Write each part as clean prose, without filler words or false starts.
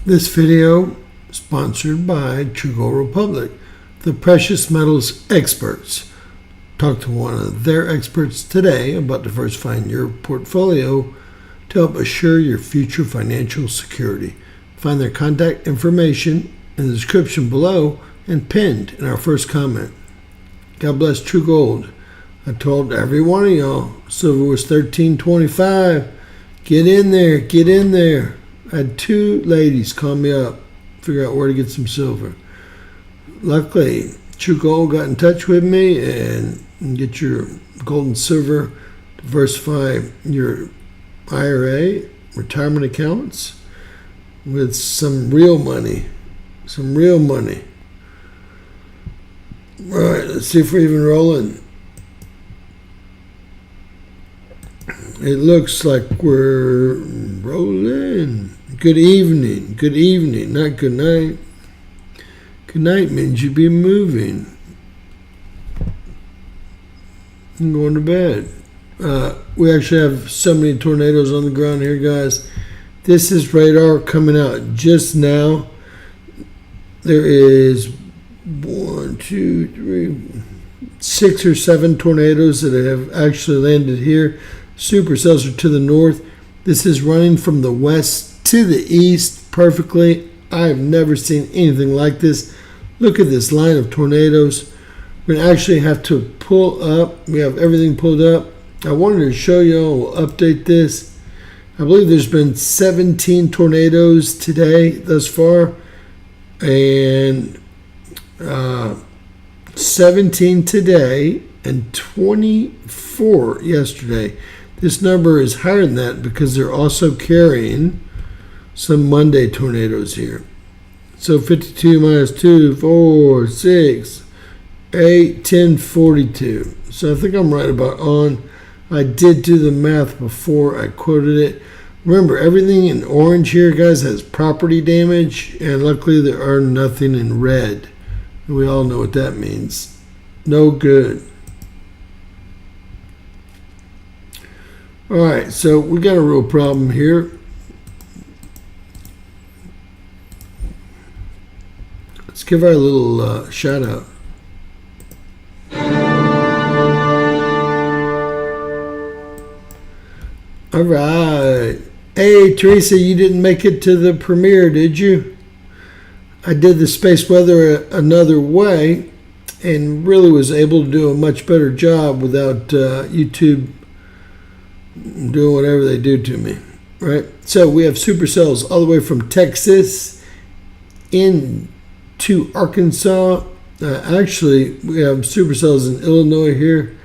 This video sponsored by True Gold Republic, the precious metals experts. Talk to one of their experts today about diversifying your portfolio to help assure your future financial security. Find their contact information in the description below and pinned in our first comment. God bless True Gold. I told every one of y'all silver was $13.25. Get in there, get in there. I had two ladies call me up, figure out where to get some silver. Luckily, True Gold got in touch with me and get your gold and silver, diversify your IRA, retirement accounts with some real money. Some real money. All right, let's see if we're even rolling. It looks like we're rolling. Good evening. Good evening, not good night. Good night means you'd be moving. I'm going to bed. We actually have so many tornadoes on the ground here, guys. This is radar coming out just now. There is 6 or 7 tornadoes that have actually landed here. Supercells are to the north. This is running from the west to the east perfectly. I've never seen anything like this. Look at this line of tornadoes. We're going to actually have to pull up. We have everything pulled up. I wanted to show you all, we'll update this. I believe there's been 17 tornadoes today thus far. And 17 today and 24 yesterday. This number is higher than that because they're also carrying some Monday tornadoes here. So 52 minus 2, 4, 6, 8, 10, 42. So I think I'm right about on. I did do the math before I quoted it. Remember, everything in orange here, guys, has property damage, and luckily there are nothing in red. And we all know what that means. No good. All right, so we got a real problem here. Let's give our little shout out. All right. Hey, Teresa, you didn't make it to the premiere, did you? I did the space weather another way and really was able to do a much better job without YouTube doing whatever they do to me, right? So we have supercells all the way from Texas into Arkansas. Actually, we have supercells in Illinois here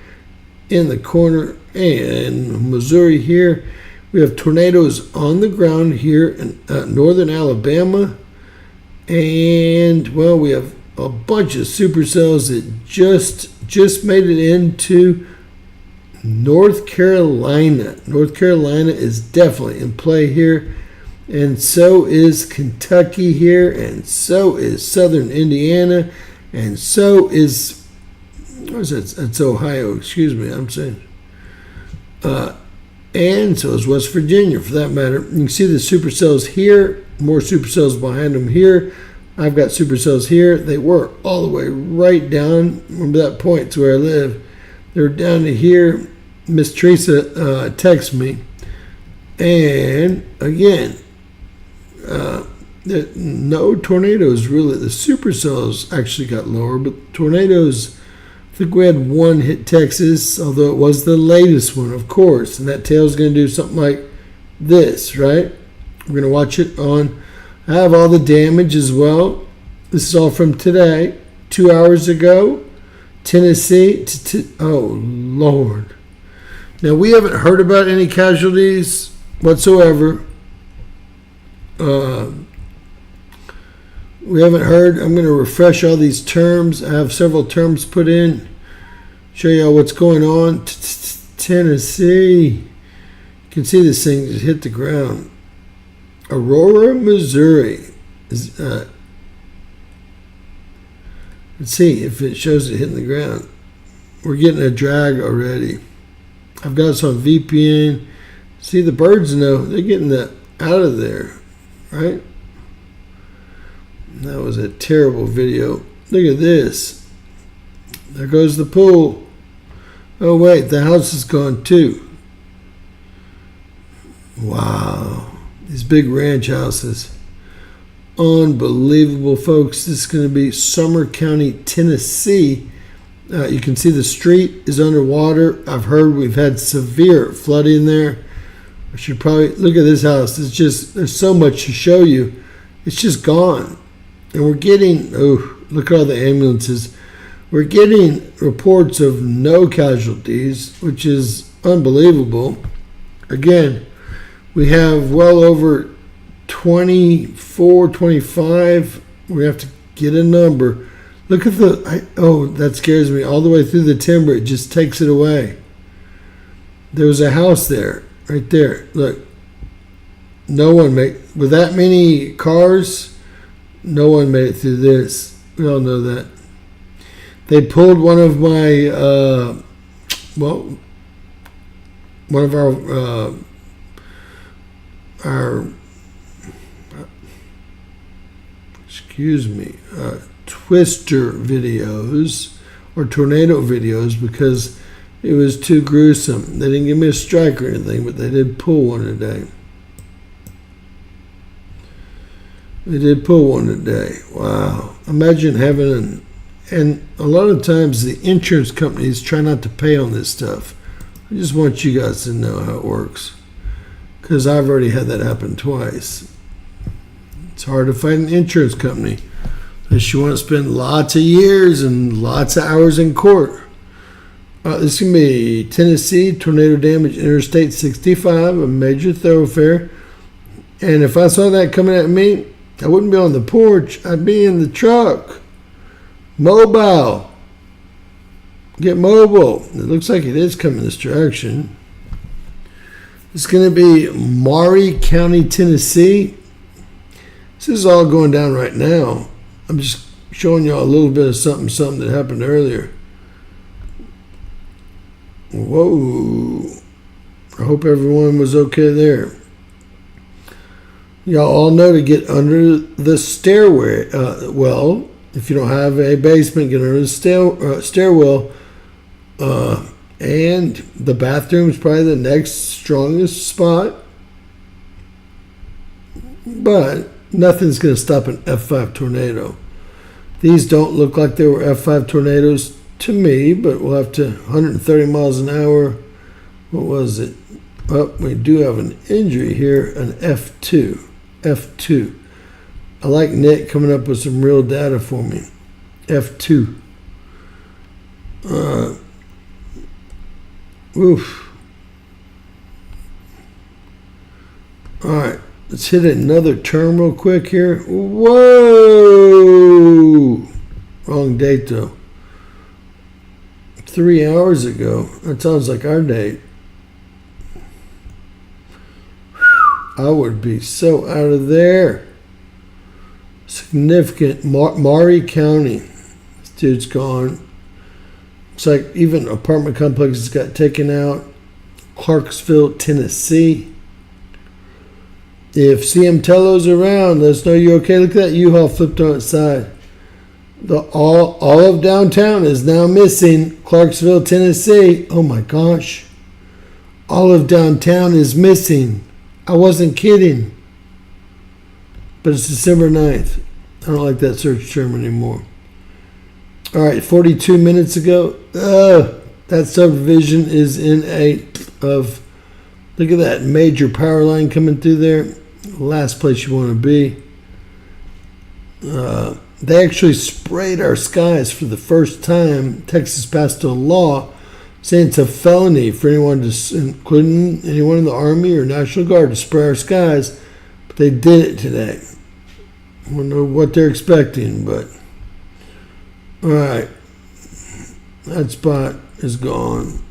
in the corner and Missouri here. We have tornadoes on the ground here in northern Alabama. And, well, we have a bunch of supercells that just made it into North Carolina. North Carolina is definitely in play here. And so is Kentucky here. And so is southern Indiana. And so is, what is that? That's Ohio. Excuse me, I'm saying. And so is West Virginia, for that matter. You can see the supercells here. More supercells behind them here. I've got supercells here. They were all the way right down. Remember that point to where I live. They're down to here. Miss Teresa texts me. And again, no tornadoes really. The supercells actually got lower, but tornadoes, I think we had one hit Texas, although it was the latest one, of course. And that tail's going to do something like this, right? We're going to watch it on. I have all the damage as well. This is all from today, 2 hours ago. Tennessee. Oh, Lord. Now, we haven't heard about any casualties whatsoever. We haven't heard. I'm going to refresh all these terms. I have several terms put in. Show you all what's going on. Tennessee. You can see this thing just hit the ground. Aurora, Missouri. Let's see if it shows it hitting the ground. We're getting a drag already. I've got us on VPN. See, the birds know. They're getting that out of there, right? That was a terrible video. Look at this. There goes the pool. Oh wait, the house is gone too. Wow. These big ranch houses. Unbelievable, folks. This is going to be Sumner County, Tennessee. You can see the street is underwater. I've heard we've had severe flooding there. I should probably look at this house. It's just, there's so much to show you. It's just gone. And we're getting, oh, look at all the ambulances. We're getting reports of no casualties, which is unbelievable. Again, we have well over 24, 25. We have to get a number. Look at that scares me. All the way through the timber, it just takes it away. There was a house there, right there. Look, no one with that many cars, no one made it through this. We all know that. They pulled one of my, one of our twister videos or tornado videos, because it was too gruesome. They didn't give me a strike or anything, but they did pull one today. They did pull one today. Wow. Imagine having and a lot of times the insurance companies try not to pay on this stuff. I just want you guys to know how it works, because I've already had that happen twice. It's hard to find an insurance company unless you want to spend lots of years and lots of hours in court. This is going to be Tennessee, tornado damage, Interstate 65, a major thoroughfare. And if I saw that coming at me, I wouldn't be on the porch. I'd be in the truck. Mobile. Get mobile. It looks like it is coming this direction. It's going to be Maury County, Tennessee. This is all going down right now. I'm just showing y'all a little bit of something that happened earlier. Whoa. I hope everyone was okay there. Y'all all know to get under the stairway. Well, if you don't have a basement, get under the stairwell. And the bathroom is probably the next strongest spot. But nothing's going to stop an F5 tornado. These don't look like they were F5 tornadoes to me, but we'll have to 130 miles an hour. What was it? Oh, we do have an injury here, an F2. F2. I like Nick coming up with some real data for me. F2. Oof. All right. Let's hit another turn real quick here. Whoa! Wrong date, though. 3 hours ago. That sounds like our date. I would be so out of there. Significant. Maury County. This dude's gone. It's like even apartment complexes got taken out. Clarksville, Tennessee. If CM Tello's around, let us know you're okay. Look at that U-Haul flipped on its side. All of downtown is now missing. Clarksville, Tennessee. Oh my gosh. All of downtown is missing. I wasn't kidding. But it's December 9th. I don't like that search term anymore. All right, 42 minutes ago. That subdivision is in look at that major power line coming through there. Last place you want to be. They actually sprayed our skies for the first time. Texas passed a law saying it's a felony for anyone, including anyone in the Army or National Guard, to spray our skies. But they did it today. I don't know what they're expecting, but all right. That spot is gone.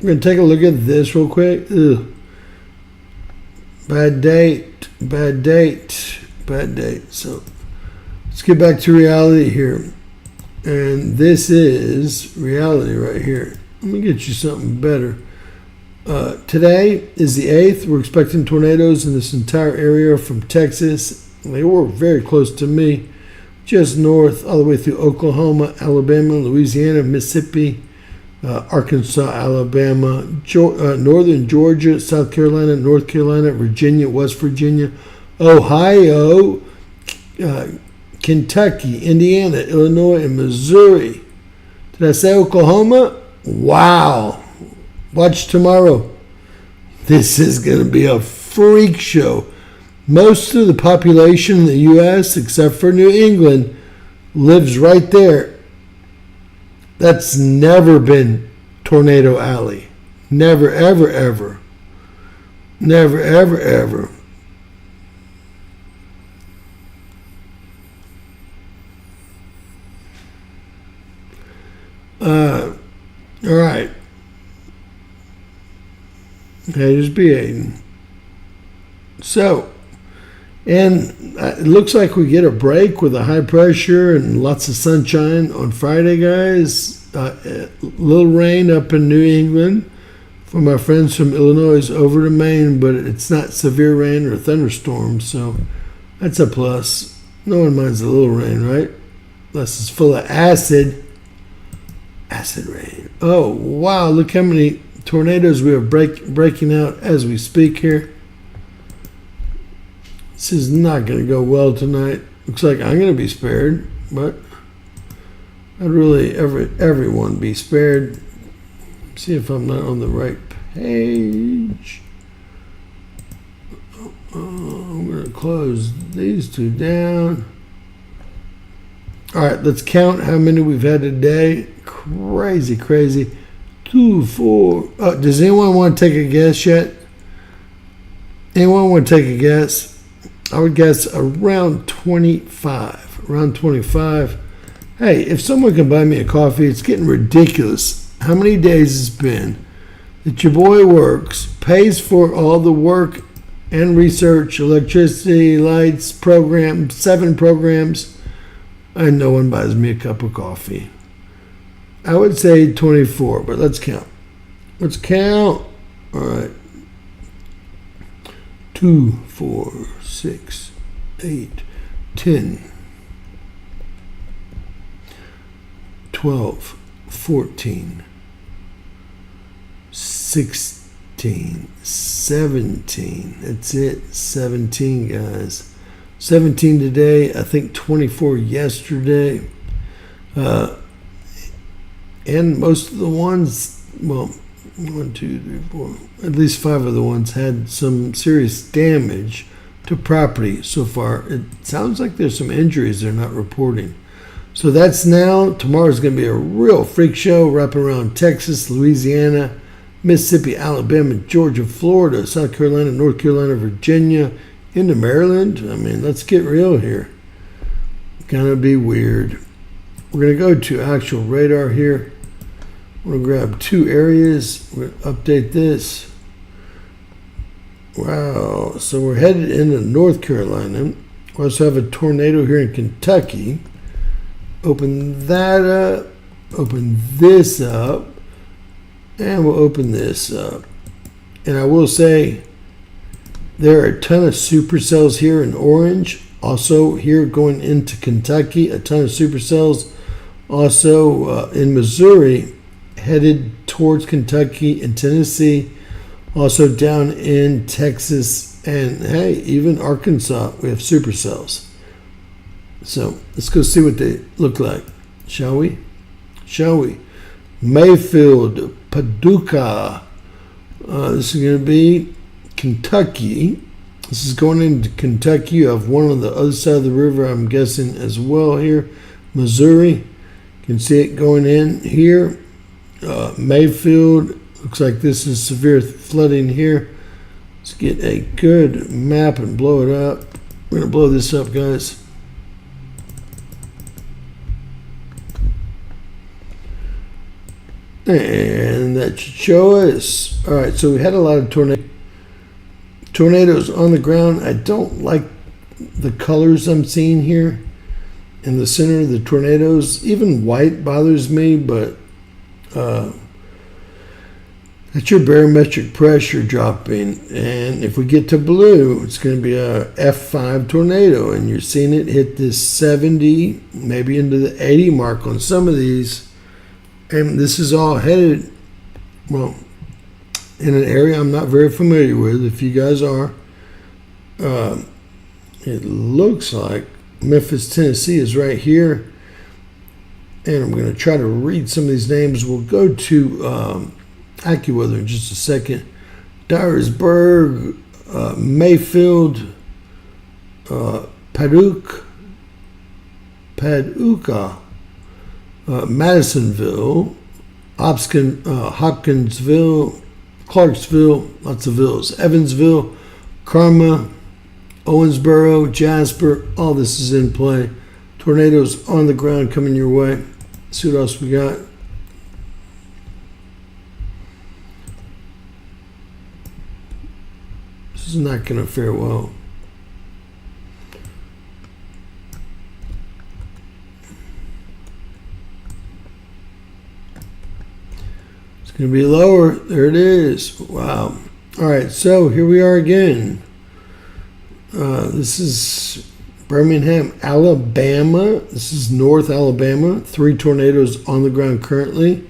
We're going to take a look at this real quick. Ugh. Bad date. So let's get back to reality here. And this is reality right here. Let me get you something better. Today is the 8th. We're expecting tornadoes in this entire area from Texas. They were very close to me. just north, all the way through Oklahoma, Alabama, Louisiana, Mississippi, Arkansas, Alabama, northern Georgia, South Carolina, North Carolina, Virginia, West Virginia, Ohio, Kentucky, Indiana, Illinois, and Missouri. Did I say Oklahoma? Wow. Watch tomorrow. This is going to be a freak show. Most of the population in the U.S., except for New England, lives right there. That's never been Tornado Alley. Never, ever, ever. Never, ever, ever. All right. Haters be hating. So, and it looks like we get a break with a high pressure and lots of sunshine on Friday, guys. A little rain up in New England for my friends from Illinois over to Maine, but it's not severe rain or thunderstorms, so that's a plus. No one minds a little rain, right? Unless it's full of acid. Acid rain. Oh, wow, look how many tornadoes we are breaking out as we speak here. This is not going to go well tonight. Looks like I'm going to be spared, but I'd really everyone be spared. See if I'm not on the right page. I'm going to close these two down. All right, let's count how many we've had today. Crazy, crazy. 2, 4. Does anyone want to take a guess yet? Anyone want to take a guess? I would guess around 25. Around 25. Hey, if someone can buy me a coffee, it's getting ridiculous. How many days it's been that your boy works, pays for all the work and research, electricity, lights, programs, 7 programs, and no one buys me a cup of coffee. I would say 24, but let's count. Let's count. All right. 2, 4, 6, 8, 10, 12, 14, 16, 17. That's it. 17, guys. 17 today. I think 24 yesterday. And most of the ones, well, 1, 2, 3, 4, at least 5 of the ones had some serious damage to property so far. It sounds like there's some injuries they're not reporting. So that's now. Tomorrow's going to be a real freak show wrapping around Texas, Louisiana, Mississippi, Alabama, Georgia, Florida, South Carolina, North Carolina, Virginia, into Maryland. I mean, let's get real here. Gonna be weird. We're going to go to actual radar here. We're going to grab 2 areas. We're going to update this. Wow. So we're headed into North Carolina. We also have a tornado here in Kentucky. Open that up. Open this up. And we'll open this up. And I will say there are a ton of supercells here in orange. Also here going into Kentucky, a ton of supercells. Also in Missouri, headed towards Kentucky and Tennessee. Also down in Texas and, hey, even Arkansas, we have supercells. So let's go see what they look like, shall we? Shall we? Mayfield, Paducah. This is going to be Kentucky. This is going into Kentucky. You have one on the other side of the river, I'm guessing, as well here. Missouri. You can see it going in here. Mayfield. Looks like this is severe flooding here. Let's get a good map and blow it up. We're going to blow this up, guys. And that should show us. All right, so we had a lot of tornadoes on the ground. I don't like the colors I'm seeing here in the center of the tornadoes. Even white bothers me, but That's your barometric pressure dropping. And if we get to blue, it's going to be a F5 tornado. And you're seeing it hit this 70, maybe into the 80 mark on some of these. And this is all headed, well, in an area I'm not very familiar with. If you guys are, it looks like Memphis, Tennessee is right here. And I'm going to try to read some of these names. We'll go to AccuWeather in just a second. Dyersburg, Mayfield, Paducah, Madisonville, Hopkinsville, Clarksville, lots of villas, Evansville, Karma, Owensboro, Jasper, all this is in play. Tornadoes on the ground coming your way. Let's see what else we got. This is not going to fare well. It's going to be lower. There it is. Wow. All right, so here we are again. This is Birmingham, Alabama. This is North Alabama. 3 tornadoes on the ground currently.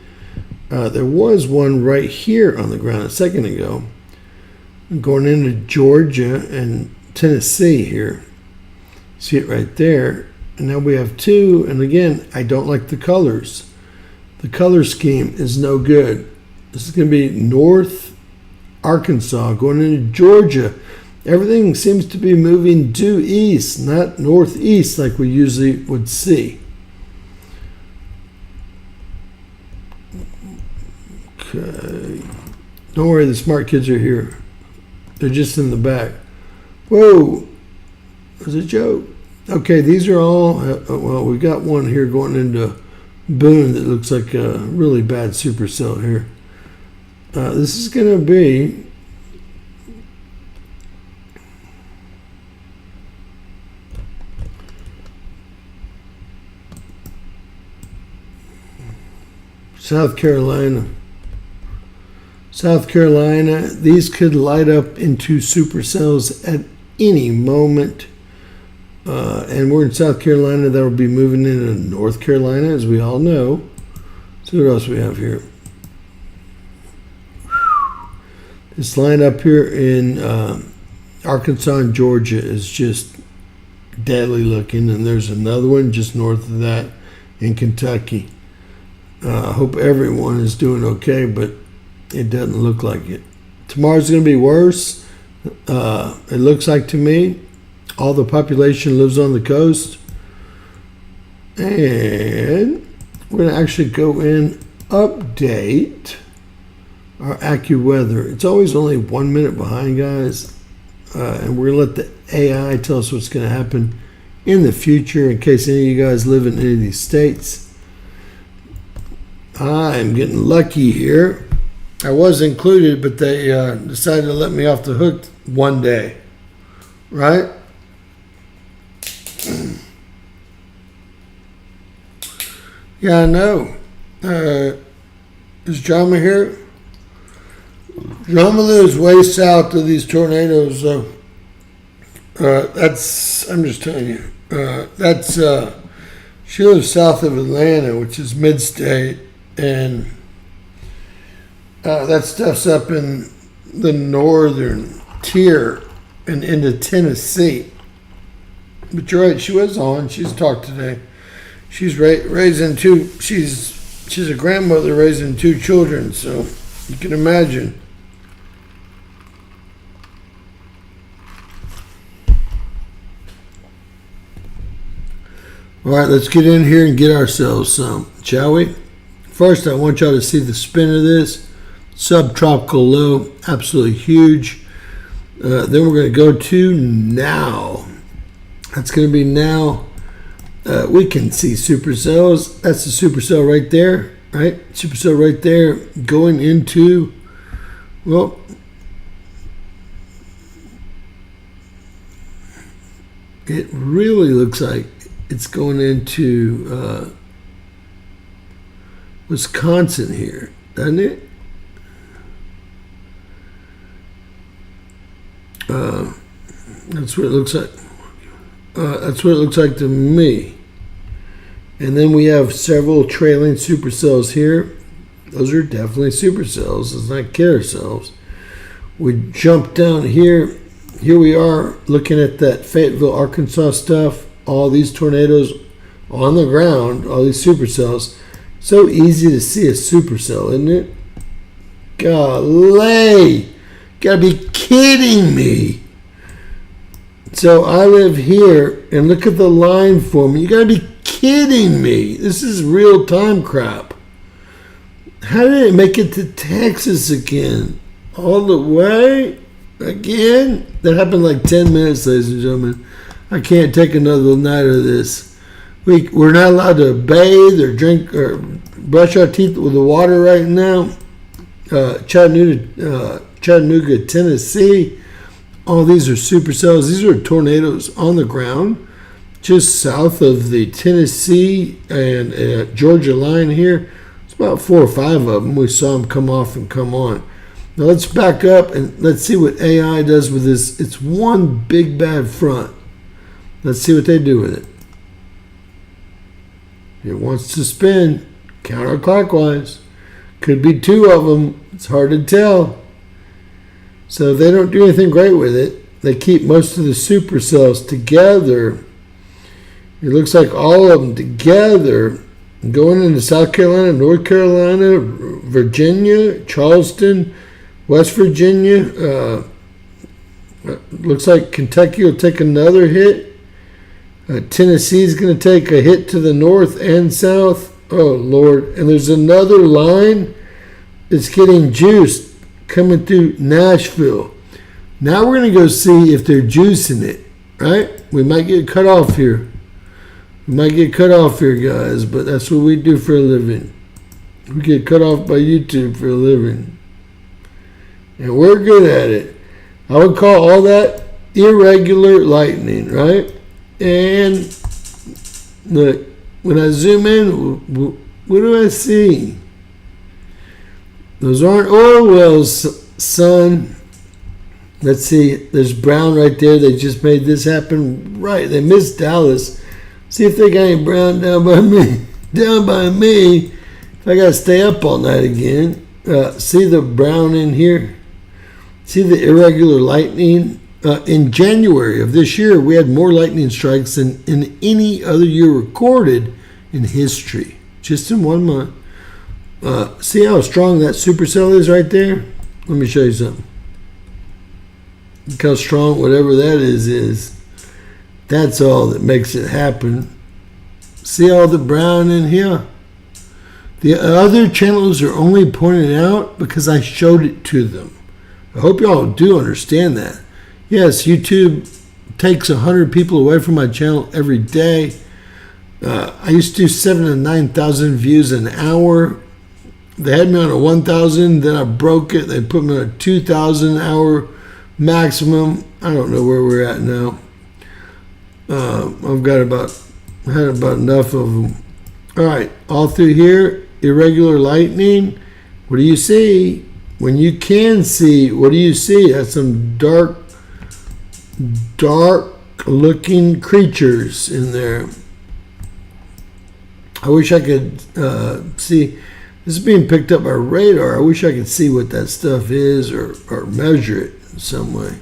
There was one right here on the ground a second ago. Going into Georgia and Tennessee here. See it right there. And now we have 2. And again, I don't like the colors. The color scheme is no good. This is going to be North Arkansas going into Georgia. Everything seems to be moving due east, not northeast like we usually would see. Okay. Don't worry, the smart kids are here. They're just in the back. Whoa. That's a joke. Okay, these are all, well, we got one here going into Boone that looks like a really bad supercell here. This is going to be South Carolina. South Carolina, these could light up into supercells at any moment. And we're in South Carolina. That will be moving into North Carolina, as we all know. See what else we have here. This line up here in Arkansas and Georgia is just deadly looking. And there's another one just north of that in Kentucky. I hope everyone is doing okay, but it doesn't look like it. Tomorrow's going to be worse. It looks like to me. All the population lives on the coast. And we're going to actually go in, update our AccuWeather. It's always only 1 minute behind, guys. And we're going to let the AI tell us what's going to happen in the future in case any of you guys live in any of these states. I'm getting lucky here. I was included, but they decided to let me off the hook one day. Right? Yeah, I know. Is Drama here? Drama lives way south of these tornadoes, so that's, I'm just telling you, she lives south of Atlanta, which is mid-state, and that stuff's up in the northern tier and into Tennessee. But you're right, she was on. She's talked today. She's raising 2. She's a grandmother raising 2 children, so you can imagine. All right, let's get in here and get ourselves some, shall we? First, I want y'all to see the spin of this. Subtropical low, absolutely huge. Then we're going to go to now. That's going to be now. We can see supercells. That's the supercell right there, right? Supercell right there going into, well, it really looks like it's going into Wisconsin here, doesn't it? That's what it looks like. That's what it looks like to me. And then we have several trailing supercells here. Those are definitely supercells. It's not killer cells. We jump down here. Here we are looking at that Fayetteville, Arkansas stuff. All these tornadoes on the ground, all these supercells. So easy to see a supercell, isn't it? Golly! Gotta be kidding me! So I live here, and look at the line for me. You gotta be kidding me! This is real time crap. How did it make it to Texas again? All the way? Again? That happened like 10 minutes, ladies and gentlemen. I can't take another night of this. We're not allowed to bathe or drink or brush our teeth with the water right now. Chattanooga, Tennessee. All these are supercells. These are tornadoes on the ground just south of the Tennessee and Georgia line here. It's about 4 or 5 of them. We saw them come off and come on. Now let's back up and let's see what AI does with this. It's one big bad front. Let's see what they do with it. It wants to spin counterclockwise. Could be 2 of them. It's hard to tell. So they don't do anything great with it. They keep most of the supercells together. It looks like all of them together going into South Carolina, North Carolina, Virginia, Charleston, West Virginia. Looks like Kentucky will take another hit. Tennessee's going to take a hit to the north and south. Oh, Lord. And there's another line that's getting juiced coming through Nashville. Now we're going to go see if they're juicing it, right? We might get cut off here. We might get cut off here, guys, but that's what we do for a living. We get cut off by YouTube for a living. And we're good at it. I would call all that irregular lightning, right? And look, when I zoom in, what do I see? Those aren't oil wells, son. Let's see, there's brown right there. They just made this happen right. They missed Dallas. See if they got any brown down by me. Down by me. If I got to stay up all night again. See the brown in here? See the irregular lightning? In January of this year, we had more lightning strikes than in any other year recorded in history. Just in 1 month. See how strong that supercell is right there? Let me show you something. Look how strong whatever that is. That's all that makes it happen. See all the brown in here? The other channels are only pointed out because I showed it to them. I hope y'all do understand that. Yes, YouTube takes 100 people away from my channel every day. I used to do 7,000 to 9,000 views an hour. They had me on a 1,000, then I broke it. They put me on a 2,000 hour maximum. I don't know where we're at now. I've had about enough of them. All right, all through here, irregular lightning. What do you see? When you can see, what do you see? That's some dark looking creatures in there. I wish I could see. This is being picked up by radar. I wish I could see what that stuff is or measure it in some way.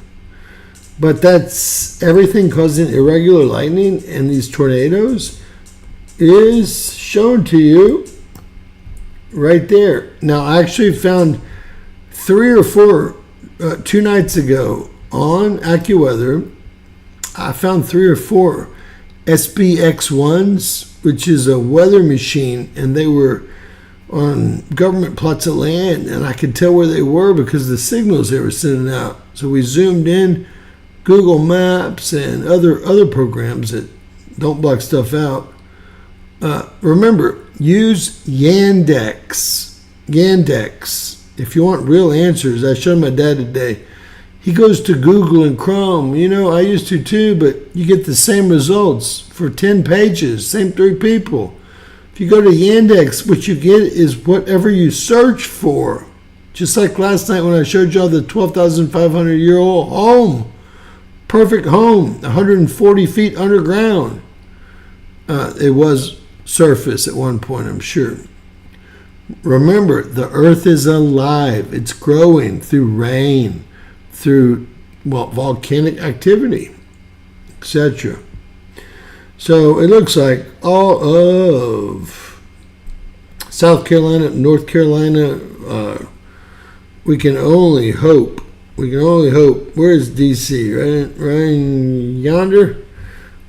But that's everything causing irregular lightning and these tornadoes is shown to you right there. Now, I actually found 3 or 4 2 nights ago on AccuWeather. I found 3 or 4 SPX1s, which is a weather machine, and they were on government plots of land, and I could tell where they were because of the signals they were sending out. So we zoomed in, Google Maps and other programs that don't block stuff out. Remember, use Yandex. If you want real answers, I showed my dad today. He goes to Google and Chrome. You know, I used to too, but you get the same results for 10 pages, same 3 people. If you go to Yandex, what you get is whatever you search for. Just like last night when I showed y'all the 12,500-year-old home perfect home, 140 feet underground. It was surface at one point, I'm sure. Remember, the earth is alive. It's growing through rain, through volcanic activity, etc. So it looks like all of South Carolina, North Carolina, we can only hope. Where is D.C.? Right yonder?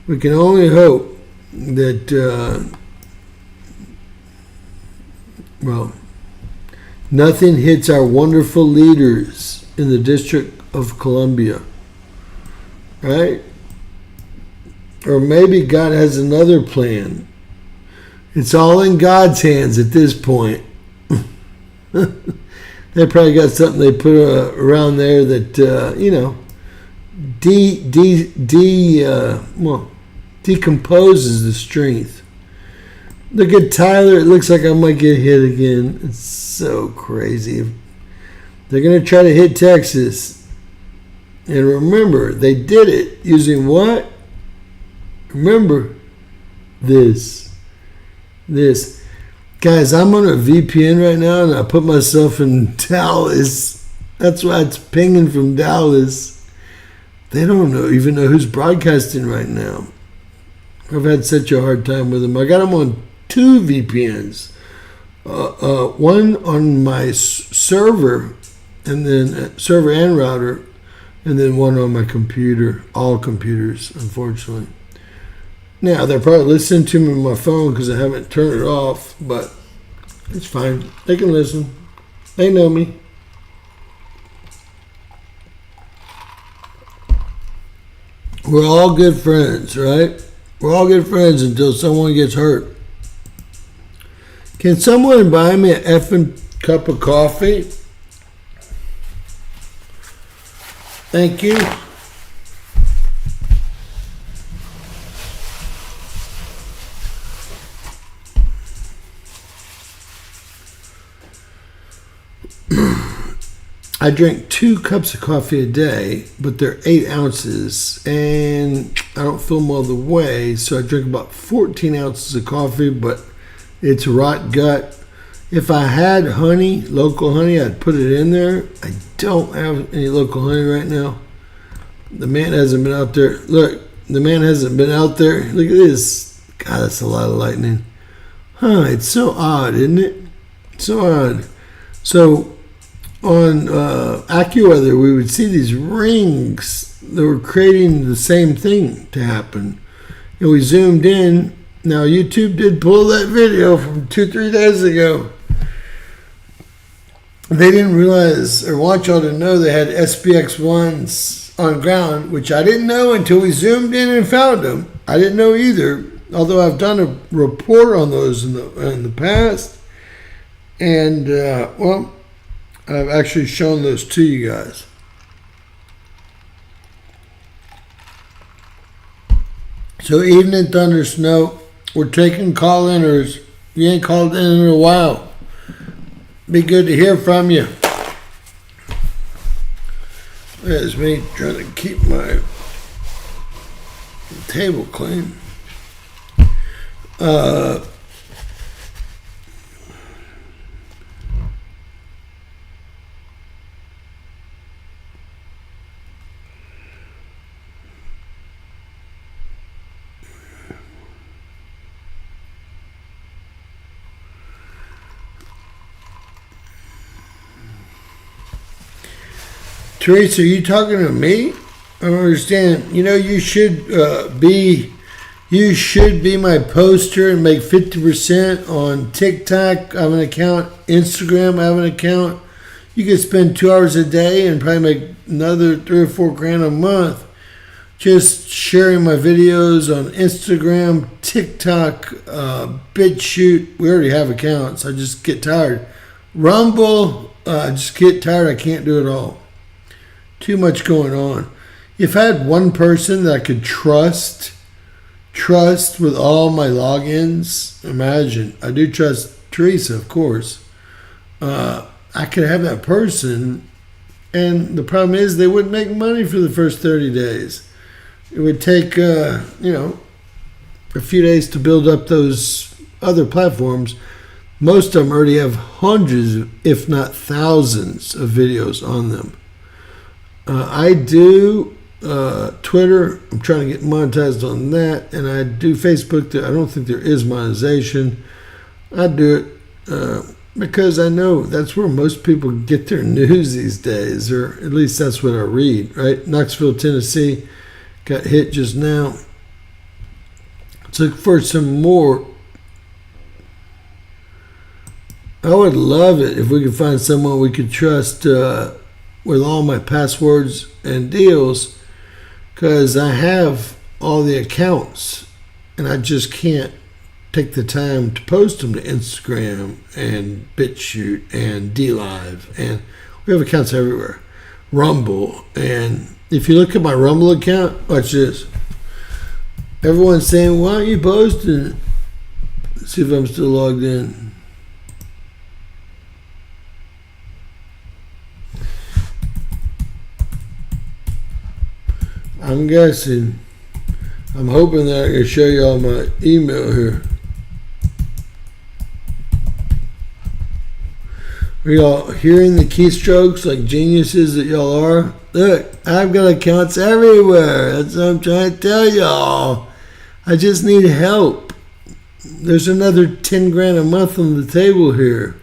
We can only hope that, nothing hits our wonderful leaders in the District of Columbia. Right? Or maybe God has another plan. It's all in God's hands at this point. They probably got something they put around there that, decomposes the strength. Look at Tyler. It looks like I might get hit again. It's so crazy. They're going to try to hit Texas. And remember, they did it using what? Remember, this. Guys, I'm on a VPN right now, and I put myself in Dallas. That's why it's pinging from Dallas. They don't even know who's broadcasting right now. I've had such a hard time with them. I got them on 2 VPNs. One on my server, and then server and router, and then one on my computer. All computers, unfortunately. Now, they're probably listening to me on my phone because I haven't turned it off, but it's fine. They can listen. They know me. We're all good friends, right? We're all good friends until someone gets hurt. Can someone buy me an effing cup of coffee? Thank you. I drink 2 cups of coffee a day, but they're 8 ounces, and I don't fill them all the way, so I drink about 14 ounces of coffee, but it's rot gut. If I had honey, local honey, I'd put it in there. I don't have any local honey right now. The man hasn't been out there. Look, the man hasn't been out there. Look at this. God, that's a lot of lightning. It's so odd, isn't it? So odd. So, on AccuWeather, we would see these rings that were creating the same thing to happen. And we zoomed in. Now, YouTube did pull that video from 2-3 days ago. They didn't realize or want y'all to know they had SPX1s on ground, which I didn't know until we zoomed in and found them. I didn't know either, although I've done a report on those in the past. And, I've actually shown those to you guys. So evening thunder snow, we're taking call-inners. You ain't called in a while. Be good to hear from you. There's me trying to keep my table clean. Teresa, are you talking to me? I don't understand. You should be my poster and make 50% on TikTok. I have an account. Instagram, I have an account. You could spend 2 hours a day and probably make another $3 or $4 grand a month just sharing my videos on Instagram, TikTok, BitChute. We already have accounts. I just get tired. Rumble, I just get tired. I can't do it all. Too much going on. If I had one person that I could trust with all my logins, imagine. I do trust Teresa, of course. I could have that person, and the problem is they wouldn't make money for the first 30 days. it would take, a few days to build up those other platforms. Most of them already have hundreds, if not thousands, of videos on them. I do Twitter. I'm trying to get monetized on that, and I do Facebook. I don't think there is monetization. I do it because I know that's where most people get their news these days, or at least that's what I read, right? Knoxville, Tennessee got hit just now. Let's look for some more. I would love it if we could find someone we could trust with all my passwords and deals, because I have all the accounts and I just can't take the time to post them to Instagram and BitChute and DLive, and we have accounts everywhere. Rumble, and if you look at my Rumble account, watch this. Everyone's saying, why aren't you posting? Let's see if I'm still logged in. I'm guessing. I'm hoping that I can show you all my email here. Are y'all hearing the keystrokes like geniuses that y'all are? Look, I've got accounts everywhere. That's what I'm trying to tell y'all. I just need help. There's another 10 grand a month on the table here.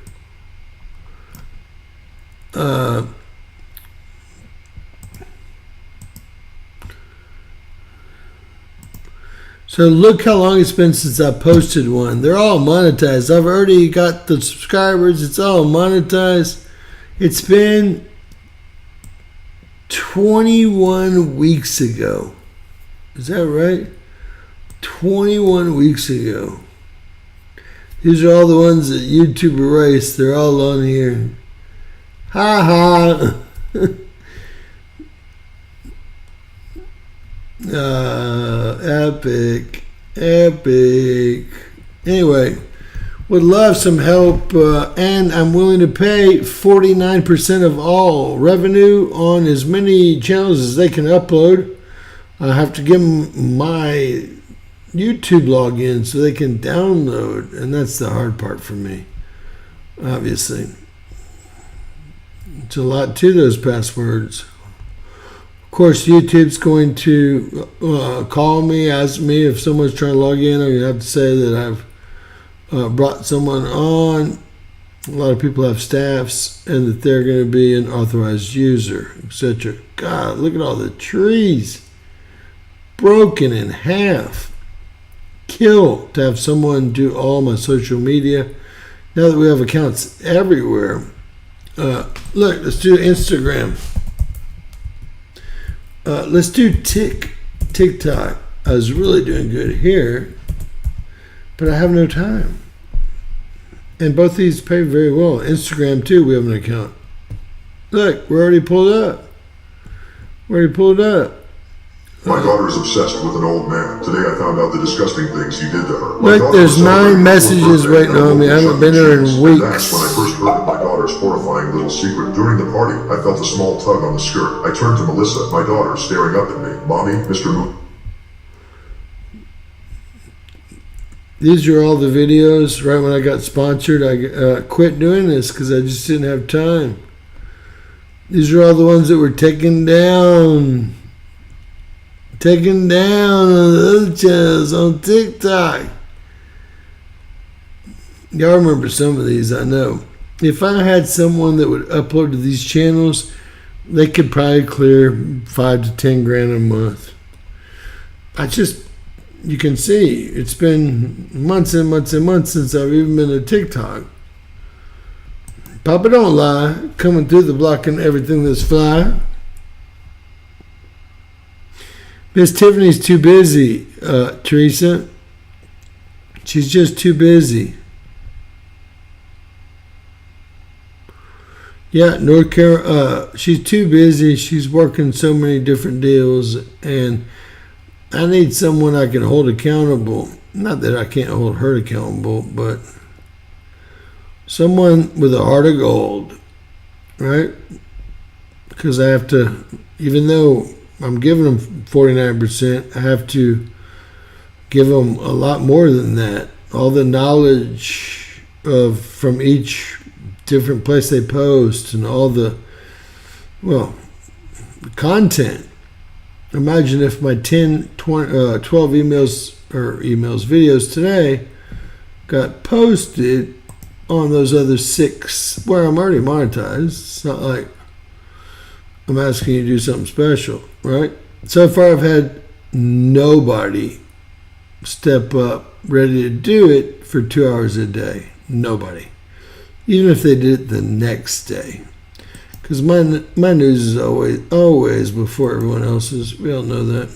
So look how long it's been since I posted one. They're all monetized. I've already got the subscribers. It's all monetized. It's been 21 weeks ago. Is that right? 21 weeks ago. These are all the ones that YouTube erased. They're all on here. Ha ha. Epic. Anyway, would love some help, and I'm willing to pay 49% of all revenue on as many channels as they can upload. I have to give them my YouTube login so they can download, and that's the hard part for me, obviously. It's a lot to those passwords. Of course, YouTube's going to call me, ask me if someone's trying to log in. I'm going to have to say that I've brought someone on. A lot of people have staffs, and that they're going to be an authorized user, etc. God, look at all the trees. Broken in half. Kill to have someone do all my social media. Now that we have accounts everywhere. Look, let's do Instagram. Let's do TikTok. I was really doing good here, but I have no time. And both these pay very well. Instagram too, we have an account. Look, we're already pulled up. My daughter is obsessed with an old man. Today I found out the disgusting things he did to her. Look, there's 9 messages waiting on me. I haven't been here in weeks. That's when I first heard of my daughter's horrifying little secret. During the party, I felt a small tug on the skirt. I turned to Melissa, my daughter, staring up at me. Mommy, Mr. Moon. These are all the videos. Right when I got sponsored, I quit doing this because I just didn't have time. These are all the ones that were taken down. On the other channels on TikTok. Y'all remember some of these, I know. If I had someone that would upload to these channels, they could probably clear 5 to 10 grand a month. You can see, it's been months and months and months since I've even been to TikTok. Papa don't lie, coming through the block and everything that's fly. Miss Tiffany's too busy, Teresa. She's just too busy. Yeah, North Carolina, she's too busy. She's working so many different deals, and I need someone I can hold accountable. Not that I can't hold her accountable, but someone with a heart of gold, right? Because I have to, even though I'm giving them 49%. I have to give them a lot more than that. All the knowledge from each different place they post and all the, content. Imagine if my 10, 20, 12 videos today got posted on those other 6 where I'm already monetized. It's not like I'm asking you to do something special, right? So far I've had nobody step up ready to do it for 2 hours a day. Nobody. Even if they did it the next day. Because my news is always before everyone else's. We all know that.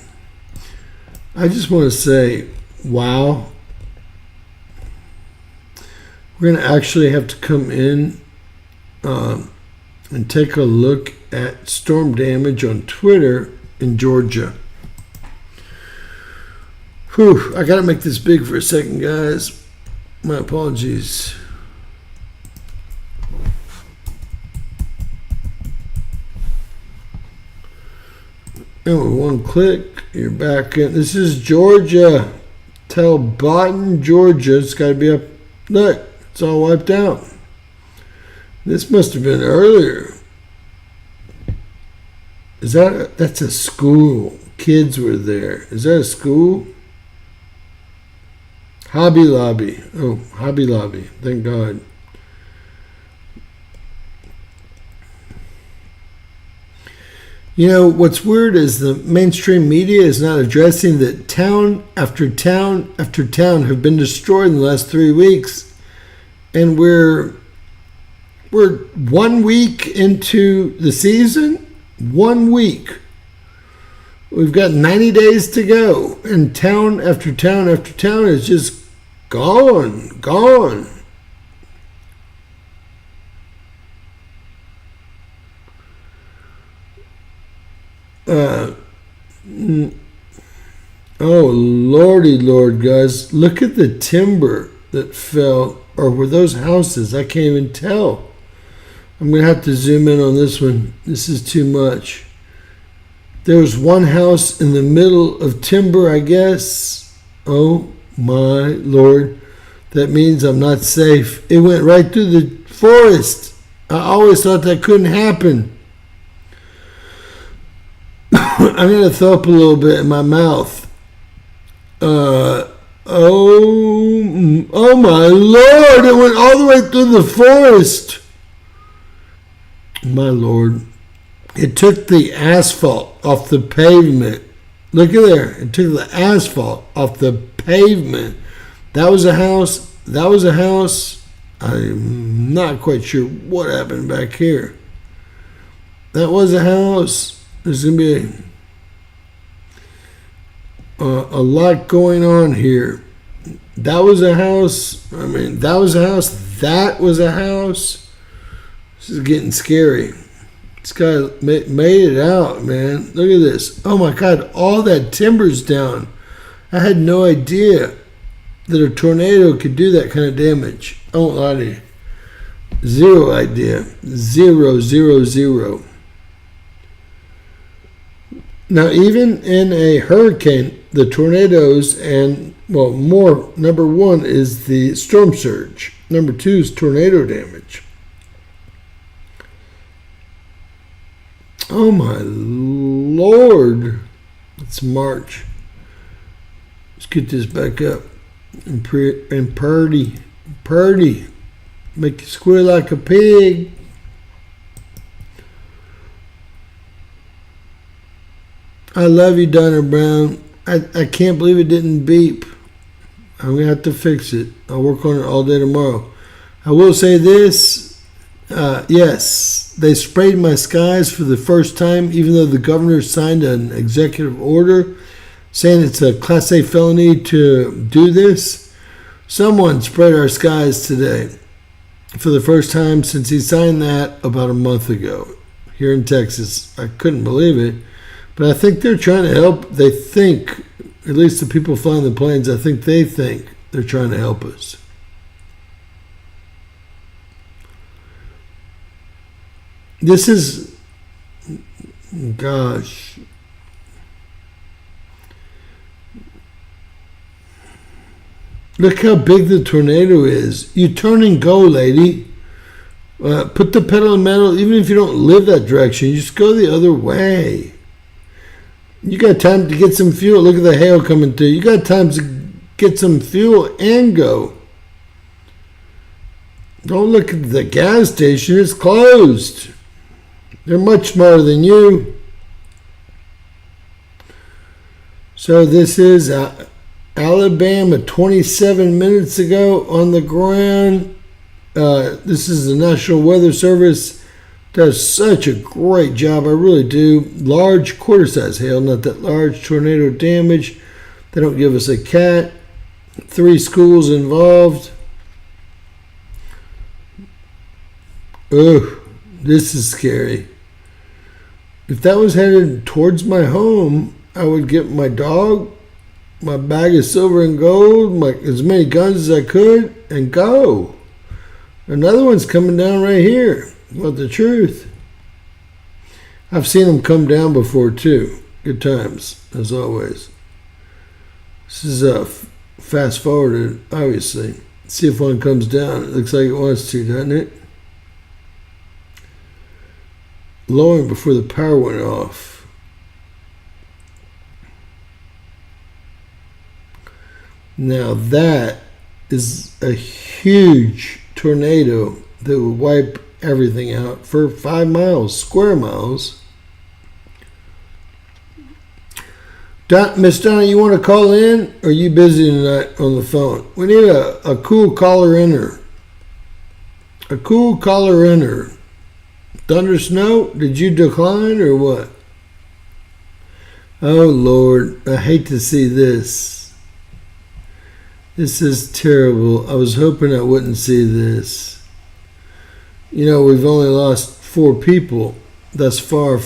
I just want to say, wow. We're going to actually have to come in and take a look at storm damage on Twitter in Georgia. Whew, I got to make this big for a second, guys. My apologies. And with one click, you're back in. This is Georgia. Talbotton, Georgia. It's got to be up. Look, it's all wiped out. This must have been earlier. That's a school. Kids were there. Is that a school? Hobby Lobby. Oh, Hobby Lobby. Thank God. You know, what's weird is the mainstream media is not addressing that town after town after town have been destroyed in the last 3 weeks. And we're 1 week into the season. 1 week. We've got 90 days to go. And town after town after town is just gone. Oh, lordy lord, guys. Look at the timber that fell. Or were those houses? I can't even tell. I'm going to have to zoom in on this one. This is too much. There was one house in the middle of timber, I guess. Oh, my Lord. That means I'm not safe. It went right through the forest. I always thought that couldn't happen. I'm going to throw up a little bit in my mouth. Oh my Lord. It went all the way through the forest. My Lord. It took the asphalt off the pavement. Look at there. It took the asphalt off the pavement. That was a house. That was a house. I'm not quite sure what happened back here. That was a house. There's going to be a lot going on here. That was a house. That was a house. That was a house. This is getting scary. This guy made it out, man. Look at this. Oh my God, all that timber's down. I had no idea that a tornado could do that kind of damage. I won't lie to you. Zero idea. Zero. Now, even in a hurricane, the tornadoes and, more, number one is the storm surge. Number two is tornado damage. Oh my Lord. It's March. Let's get this back up. And purdy. Make you squeal like a pig. I love you, Donner Brown. I can't believe it didn't beep. I'm going to have to fix it. I'll work on it all day tomorrow. I will say this. Yes, they sprayed my skies for the first time, even though the governor signed an executive order saying it's a Class A felony to do this. Someone sprayed our skies today for the first time since he signed that about a month ago here in Texas. I couldn't believe it. But I think they're trying to help. They think, at least the people flying the planes, I think they think they're trying to help us. This is, gosh, Look how big the tornado is. You turn and go, lady. Put the pedal to metal, even if you don't live that direction. You just go the other way. You got time to get some fuel. Look at the hail coming through. You got time to get some fuel and go. Don't look at the gas station. It's closed. They're much smarter than you. So this is Alabama 27 minutes ago on the ground. This is the National Weather Service. Does such a great job. I really do. Large quarter-size hail, not that large. Tornado damage. They don't give us a cat. 3 schools involved. Ugh, this is scary. If that was headed towards my home, I would get my dog, my bag of silver and gold, as many guns as I could, and go. Another one's coming down right here. What the truth? I've seen them come down before too. Good times, as always. This is fast forwarded, obviously. See if one comes down. It looks like it wants to, doesn't it? Lowering before the power went off. Now that is a huge tornado that would wipe everything out for 5 miles, square miles. Miss Donna, you want to call in? Or are you busy tonight on the phone? We need a cool caller-inner. A cool caller-inner. Thunder snow? Did you decline or what? Oh, Lord. I hate to see this. This is terrible. I was hoping I wouldn't see this. You know, we've only lost 4 people thus far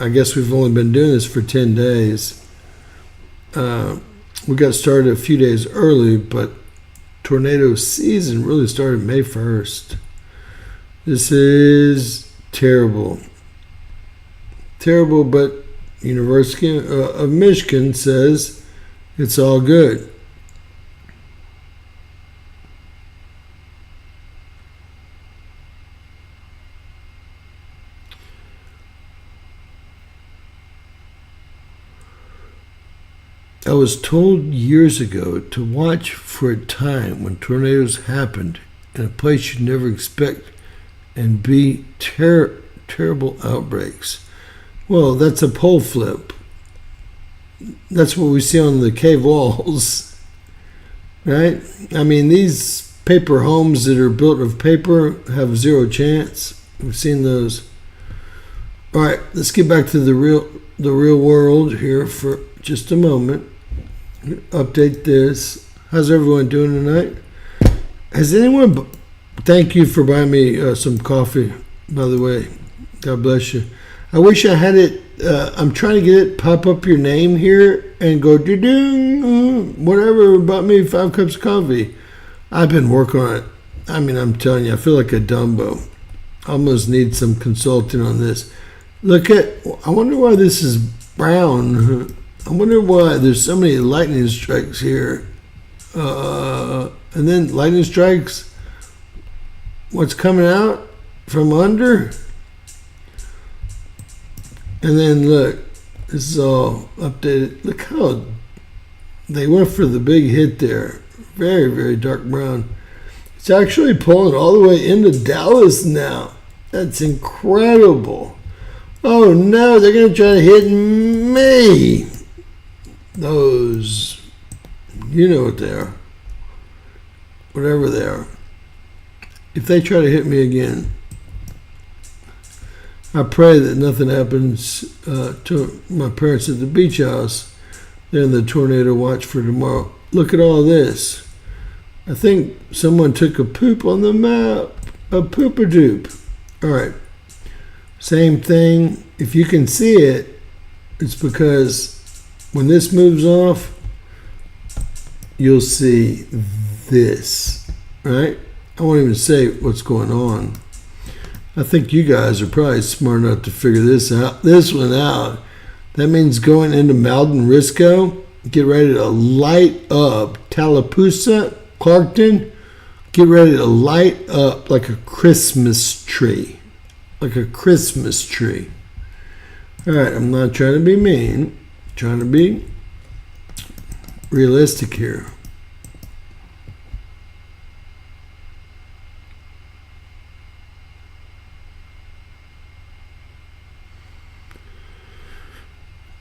I guess we've only been doing this for 10 days. We got started a few days early, but tornado season really started May 1st. This is terrible. Terrible, but University of Michigan says it's all good. I was told years ago to watch for a time when tornadoes happened in a place you'd never expect and be terrible outbreaks. Well, that's a pole flip. That's what we see on the cave walls, right? I mean, these paper homes that are built of paper have 0 chance. We've seen those. All right, let's get back to the real world here for just a moment. Update this. How's everyone doing tonight? Has anyone... Thank you for buying me some coffee, by the way. God bless you. I wish I had it... I'm trying to get it pop up your name here and go ding, whatever, bought me 5 cups of coffee. I've been working on it. I mean, I'm telling you, I feel like a Dumbo. I almost need some consulting on this. Look at... I wonder why this is brown. I wonder why there's so many lightning strikes here. And then lightning strikes. What's coming out from under? And then look, this is all updated. Look how they went for the big hit there. Very, very dark brown. It's actually pulling all the way into Dallas now. That's incredible. Oh no, they're going to try to hit me. Those, you know what they are. Whatever they are. If they try to hit me again, I pray that nothing happens to my parents at the beach house. They're in the tornado watch for tomorrow. Look at all this. I think someone took a poop on the map. A poop-a-doop. All right. Same thing. If you can see it, it's because when this moves off, you'll see this, right? I won't even say what's going on. I think you guys are probably smart enough to figure this one out. That means going into Malden Risco, get ready to light up Tallapoosa, Clarkton, get ready to light up like a Christmas tree. Like a Christmas tree. All right, I'm not trying to be mean. I'm trying to be realistic here.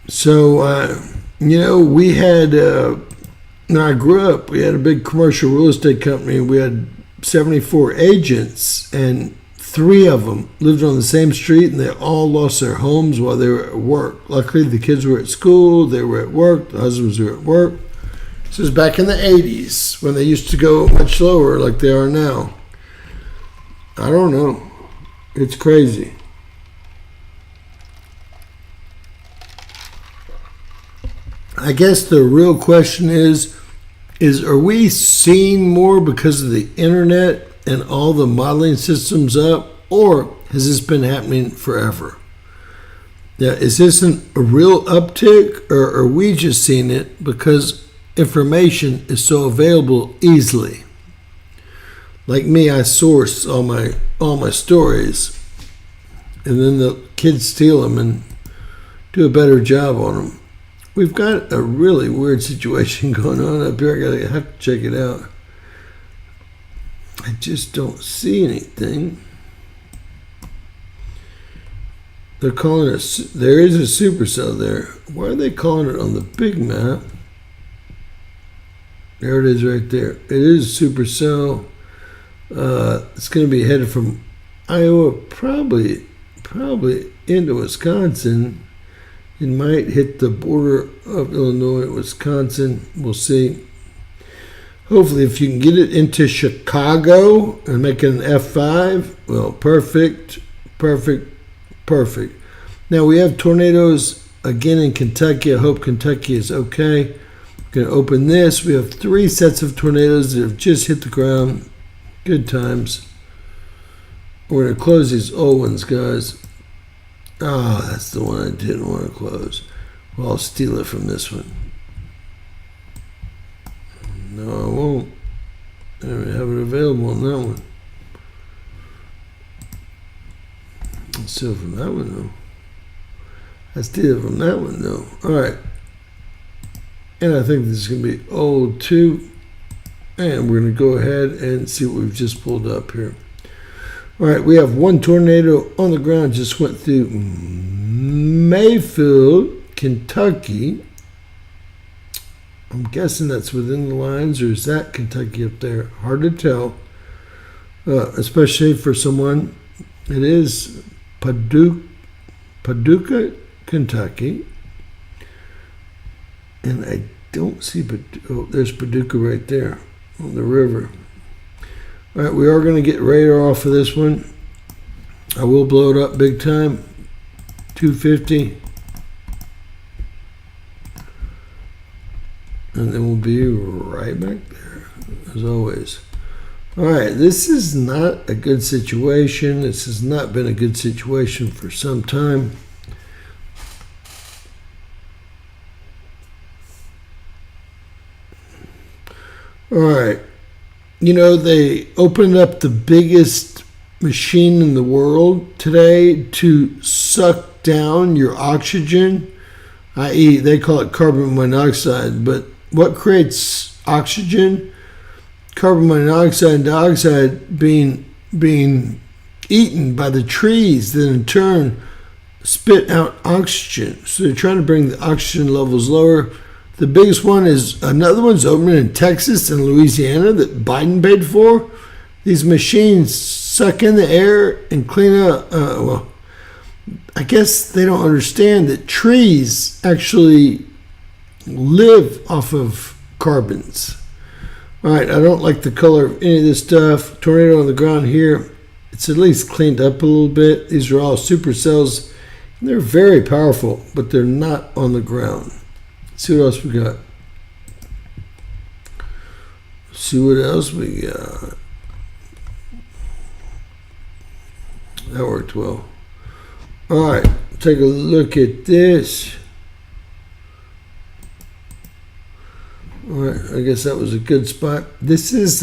So, we had, when I grew up, we had a big commercial real estate company. We had 74 agents, and 3 of them lived on the same street, and they all lost their homes while they were at work. Luckily, the kids were at school, they were at work, the husbands were at work. This was back in the 80s, when they used to go much slower like they are now. I don't know. It's crazy. I guess the real question is are we seeing more because of the internet and all the modeling systems up, or has this been happening forever? Now, is this a real uptick, or are we just seeing it because information is so available easily? Like me, I source all my stories, and then the kids steal them and do a better job on them. We've got a really weird situation going on up here. I have to check it out. I just don't see anything. They're calling it, there is a supercell there. Why are they calling it on the big map? There it is right there. It is a supercell. It's going to be headed from Iowa, probably into Wisconsin. It might hit the border of Illinois and Wisconsin. We'll see. Hopefully, if you can get it into Chicago and make it an F5, well, perfect. Now, we have tornadoes again in Kentucky. I hope Kentucky is okay. I'm going to open this. We have 3 sets of tornadoes that have just hit the ground. Good times. We're going to close these old ones, guys. Oh, that's the one I didn't want to close. Well, I'll steal it from this one. No, I won't. I don't have it available on that one. I'll steal it from that one, though. I steal it from that one, though. All right. And I think this is going to be old, too. And we're going to go ahead and see what we've just pulled up here. All right, we have 1 tornado on the ground, just went through Mayfield, Kentucky. I'm guessing that's within the lines, or is that Kentucky up there? Hard to tell, especially for someone. It is Paducah, Kentucky. And I don't see, there's Paducah right there on the river. All right, we are going to get radar off of this one. I will blow it up big time. 250. And then we'll be right back there, as always. All right, this is not a good situation. This has not been a good situation for some time. All right. They opened up the biggest machine in the world today to suck down your oxygen, i.e., they call it carbon monoxide. But what creates oxygen? Carbon monoxide and dioxide being eaten by the trees that in turn spit out oxygen. So they're trying to bring the oxygen levels lower. The biggest one is another one's opening in Texas and Louisiana that Biden paid for. These machines suck in the air and clean up. I guess they don't understand that trees actually live off of carbons. All right, I don't like the color of any of this stuff. Tornado on the ground here. It's at least cleaned up a little bit. These are all supercells. They're very powerful, but they're not on the ground. Let's see what else we got. That worked well. All right, take a look at this. All right, I guess that was a good spot. This is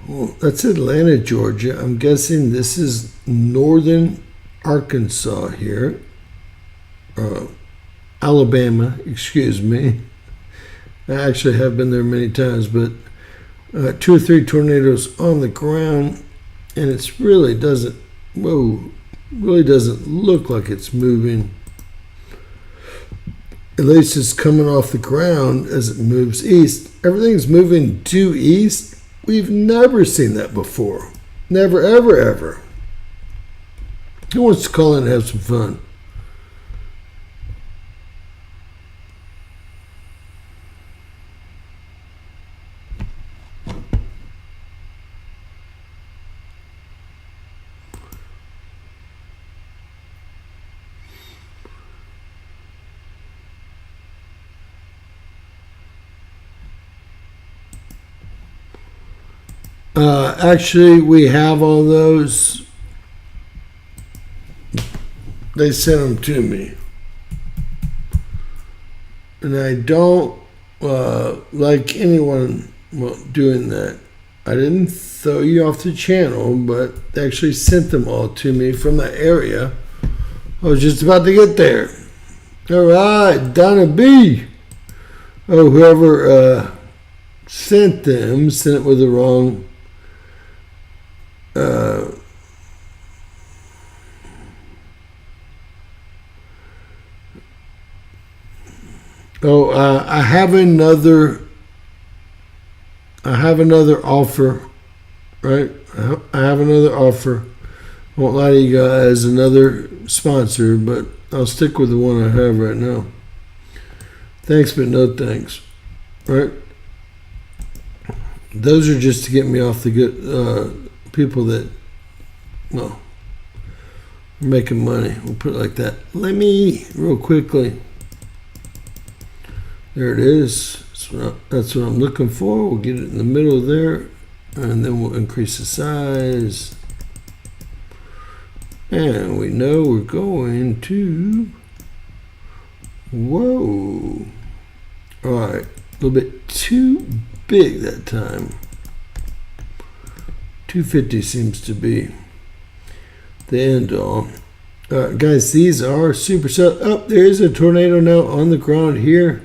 well, that's Atlanta, Georgia. I'm guessing this is northern Arkansas here. Alabama, excuse me. I actually have been there many times, but 2 or 3 tornadoes on the ground, and it really doesn't look like it's moving. At least it's coming off the ground as it moves east. Everything's moving due east. We've never seen that before. Never, ever, ever. Who wants to call in and have some fun? Actually, we have all those. They sent them to me. And I don't like anyone doing that. I didn't throw you off the channel, but they actually sent them all to me from that area. I was just about to get there. All right, Donna B. Oh, whoever sent it with the wrong I have another offer, right? I have another offer. I won't lie to you guys, another sponsor, but I'll stick with the one I have right now. Thanks, but no thanks, right? Those are just to get me off the good people that, well, are making money. We'll put it like that. Let me, real quickly. There it is. That's what I'm looking for. We'll get it in the middle there, and then we'll increase the size. And we know we're going to, whoa. All right, a little bit too big that time. 250 seems to be the end all. Guys, these are supercell. Oh, there is a tornado now on the ground here.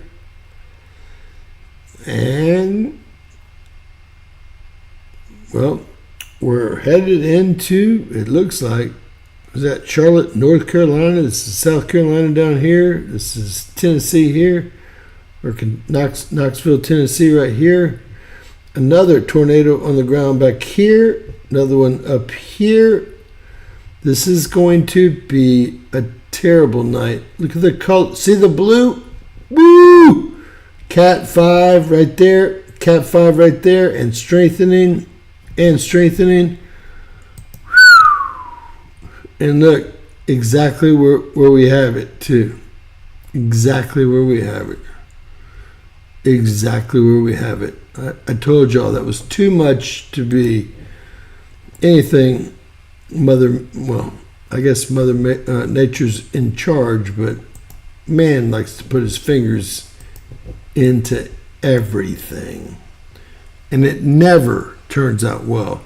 And, well, we're headed into, it looks like, is that Charlotte, North Carolina? This is South Carolina down here. This is Tennessee here. Or Knoxville, Tennessee right here. Another tornado on the ground back here. Another one up here. This is going to be a terrible night. Look at the color. See the blue? Woo! Cat 5 right there. Cat 5 right there. And strengthening. And strengthening. And look, exactly where we have it, too. Exactly where we have it. Exactly where we have it. I told y'all that was too much to be anything I guess Mother Nature's in charge, but man likes to put his fingers into everything. And it never turns out well.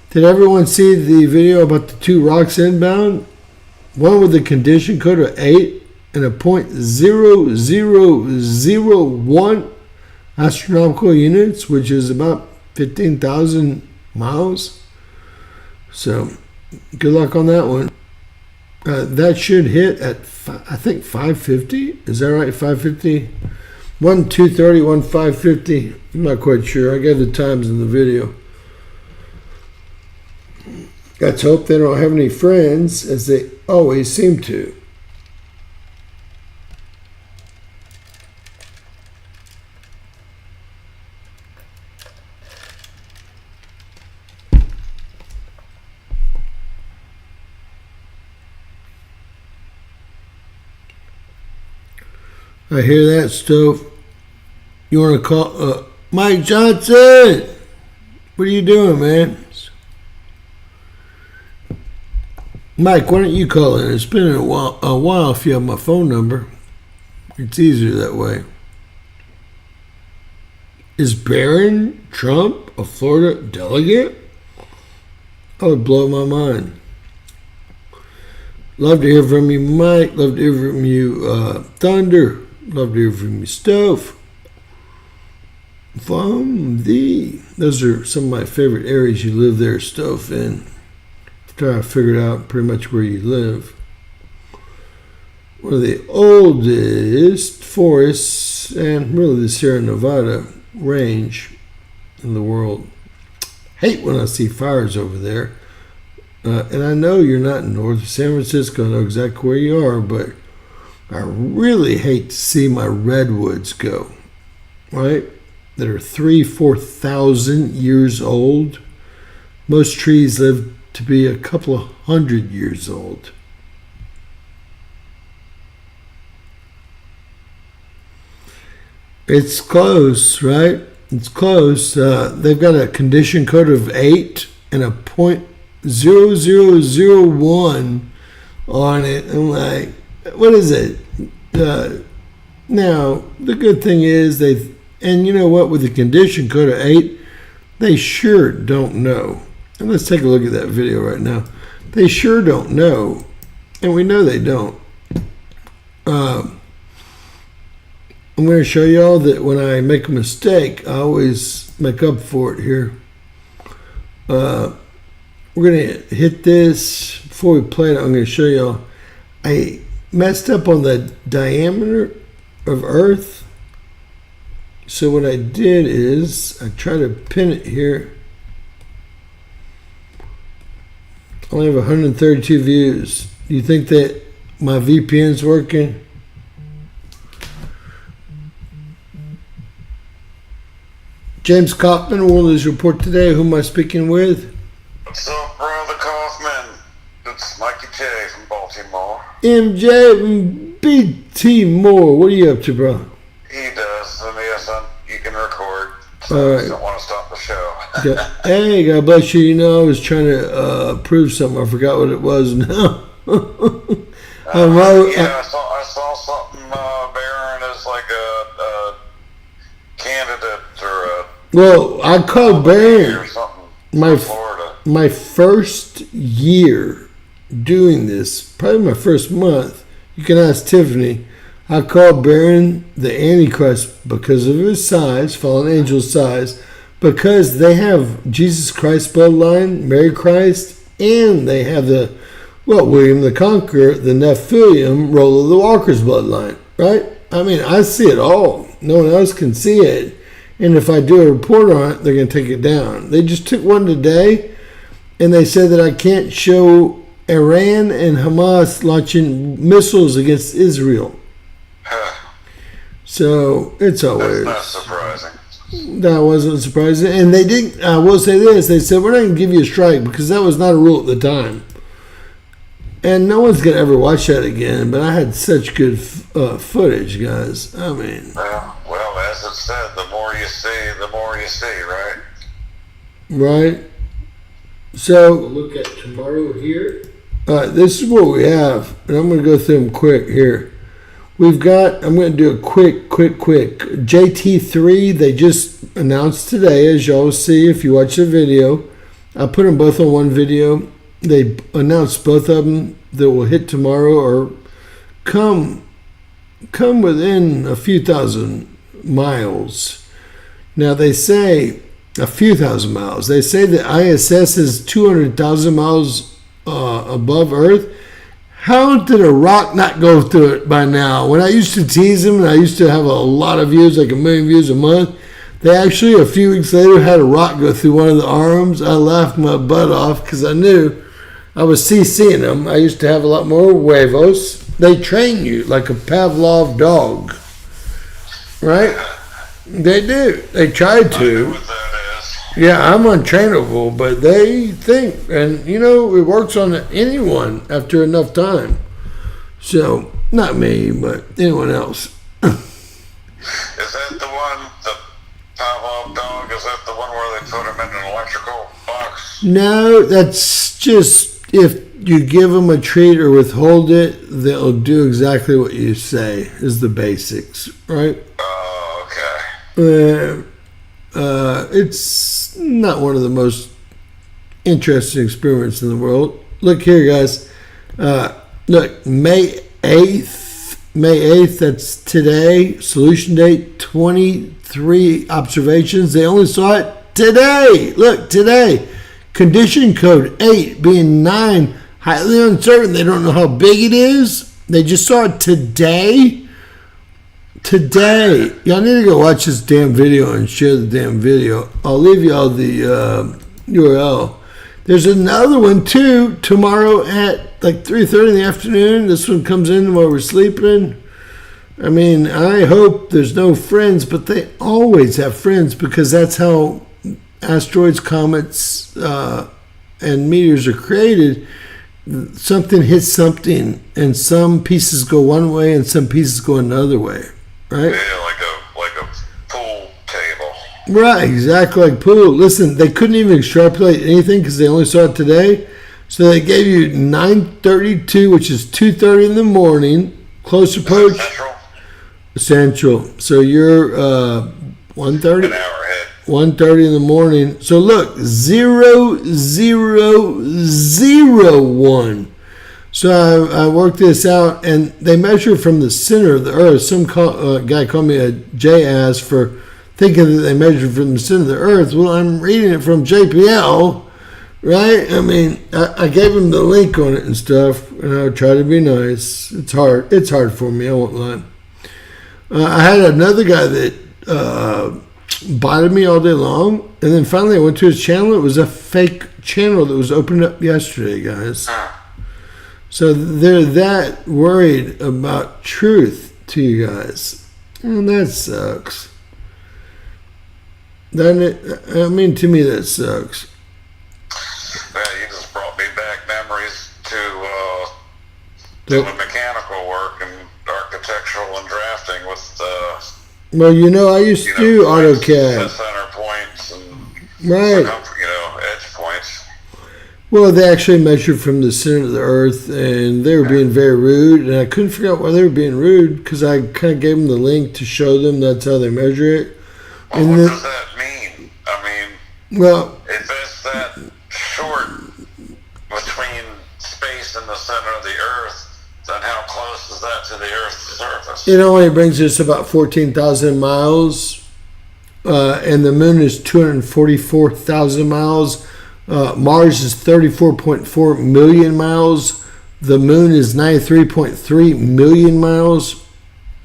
Did everyone see the video about the 2 rocks inbound? One with a condition code of 8 and a .0001 astronomical units, which is about 15,000 miles. So, good luck on that one. That should hit at, I think, 550. Is that right? 550? 1 230, 1 550. I'm not quite sure. I got the times in the video. Let's hope they don't have any friends, as they always seem to. I hear that, Stove. You want to call Mike Johnson? What are you doing, man? Mike, why don't you call in? It's been a while if you have my phone number. It's easier that way. Is Barron Trump a Florida delegate? That would blow my mind. Love to hear from you, Mike. Love to hear from you, Thunder. Love to hear from you, Stove. Those are some of my favorite areas you live there, Stove, in. After I figured out pretty much where you live. One of the oldest forests, and really the Sierra Nevada range in the world. Hate when I see fires over there. And I know you're not in North San Francisco. I know exactly where you are, but I really hate to see my redwoods go, right? That are 3,000-4,000 years old. Most trees live to be a couple of hundred years old. It's close, right? It's close. They've got a condition code of 8 and a .0001 on it. I'm like, what is it? Now, the good thing is and you know what, with the condition code of 8, they sure don't know. And let's take a look at that video right now. They sure don't know, and we know they don't. I'm going to show y'all that when I make a mistake, I always make up for it here. We're going to hit this. Before we play it, I'm going to show y'all. I messed up on the diameter of Earth. So what I did is I try to pin it here. I only have 132 views. Do you think that my VPN's working? James Kaufman, World News Report today. Who am I speaking with? What's up, Brother Kaufman? It's Mikey J from Baltimore. MJ and BT Moore. What are you up to, bro? He does. I mean, you can record. So All right. I don't want to stop the show. Hey, God bless you. You know, I was trying to prove something. I forgot what it was now. I saw something. Barron is like a candidate or well, I called Barron or something. Florida. My first year doing this, probably my first month. You can ask Tiffany. I called Barron the Antichrist because of his size, fallen angel size, because they have Jesus Christ bloodline, Mary Christ, and they have William the Conqueror, the Nephilim, Roll of the Walker's bloodline, right? I mean, I see it all. No one else can see it. And if I do a report on it, they're going to take it down. They just took one today, and they said that I can't show Iran and Hamas launching missiles against Israel. So it's always. That's not surprising. That wasn't surprising. And they didn't, I will say this, they said, we're not going to give you a strike because that was not a rule at the time. And no one's going to ever watch that again, but I had such good footage, guys. I mean. Well, as it said, the more you see, right? Right? So, we'll look at tomorrow here. This is what we have, and I'm going to go through them quick here. I'm going to do a quick. JT3, they just announced today, as y'all see if you watch the video. I put them both on one video. They announced both of them that will hit tomorrow or come within a few thousand miles. Now they say a few thousand miles. They say the ISS is 200,000 miles above Earth. How did a rock not go through it by now? When I used to tease them and I used to have a lot of views, like 1 million views a month, they actually a few weeks later had a rock go through one of the arms. I laughed my butt off because I knew I was CCing them. I used to have a lot more huevos. They train you like a Pavlov dog, right? They do. They try to. I know what that is. Yeah, I'm untrainable, but they think, and you know, it works on anyone after enough time. So, not me, but anyone else. Is that the one, the Pavlov dog? Is that the one where they put him in an electrical box? No, that's just if you give them a treat or withhold it, they'll do exactly what you say. Is the basics, right? Oh, okay. It's not one of the most interesting experiments in the world. Look here, guys. Look, May 8th, that's today. Solution date, 23 observations. They only saw it today. Look, today. Condition code 8 being 9. Highly uncertain. They don't know how big it is. They just saw it today. Today. Y'all need to go watch this damn video and share the damn video. I'll leave y'all the URL. There's another one too tomorrow at like 3:30 in the afternoon. This one comes in while we're sleeping. I mean, I hope there's no friends, but they always have friends because that's how asteroids, comets, and meteors are created. Something hits something, and some pieces go one way and some pieces go another way, right? Yeah, like a pool table. Right, exactly like pool. Listen, they couldn't even extrapolate anything because they only saw it today. So they gave you 9:32, which is 2:30 in the morning, close approach. Central. So you're 1:30. An hour ahead. 1:30 in the morning. So look, 0001. So I worked this out, and they measure from the center of the Earth. Some guy called me a jackass for thinking that they measured from the center of the Earth. Well, I'm reading it from JPL, right? I mean, I gave him the link on it and stuff, and I try to be nice. It's hard. It's hard for me. I won't lie. I had another guy that botted me all day long, and then finally I went to his channel. It was a fake channel that was opened up yesterday, guys. So they're that worried about truth to you guys, and that sucks. Doesn't it? I mean, to me that sucks. Yeah, you just brought me back memories to doing mechanical work and architectural and drafting with well, you know, I used to do AutoCAD. Center points and right. Edge points. Well, they actually measured from the center of the Earth, and they were being very rude, and I couldn't figure out why they were being rude because I kind of gave them the link to show them that's how they measure it. Well, what does that mean? I mean, well, if it's that short between space and the center of the Earth, then how close is that to the Earth's surface? It only brings us about 14,000 miles, and the moon is 244,000 miles. Mars is 34.4 million miles. The moon is 93.3 million miles.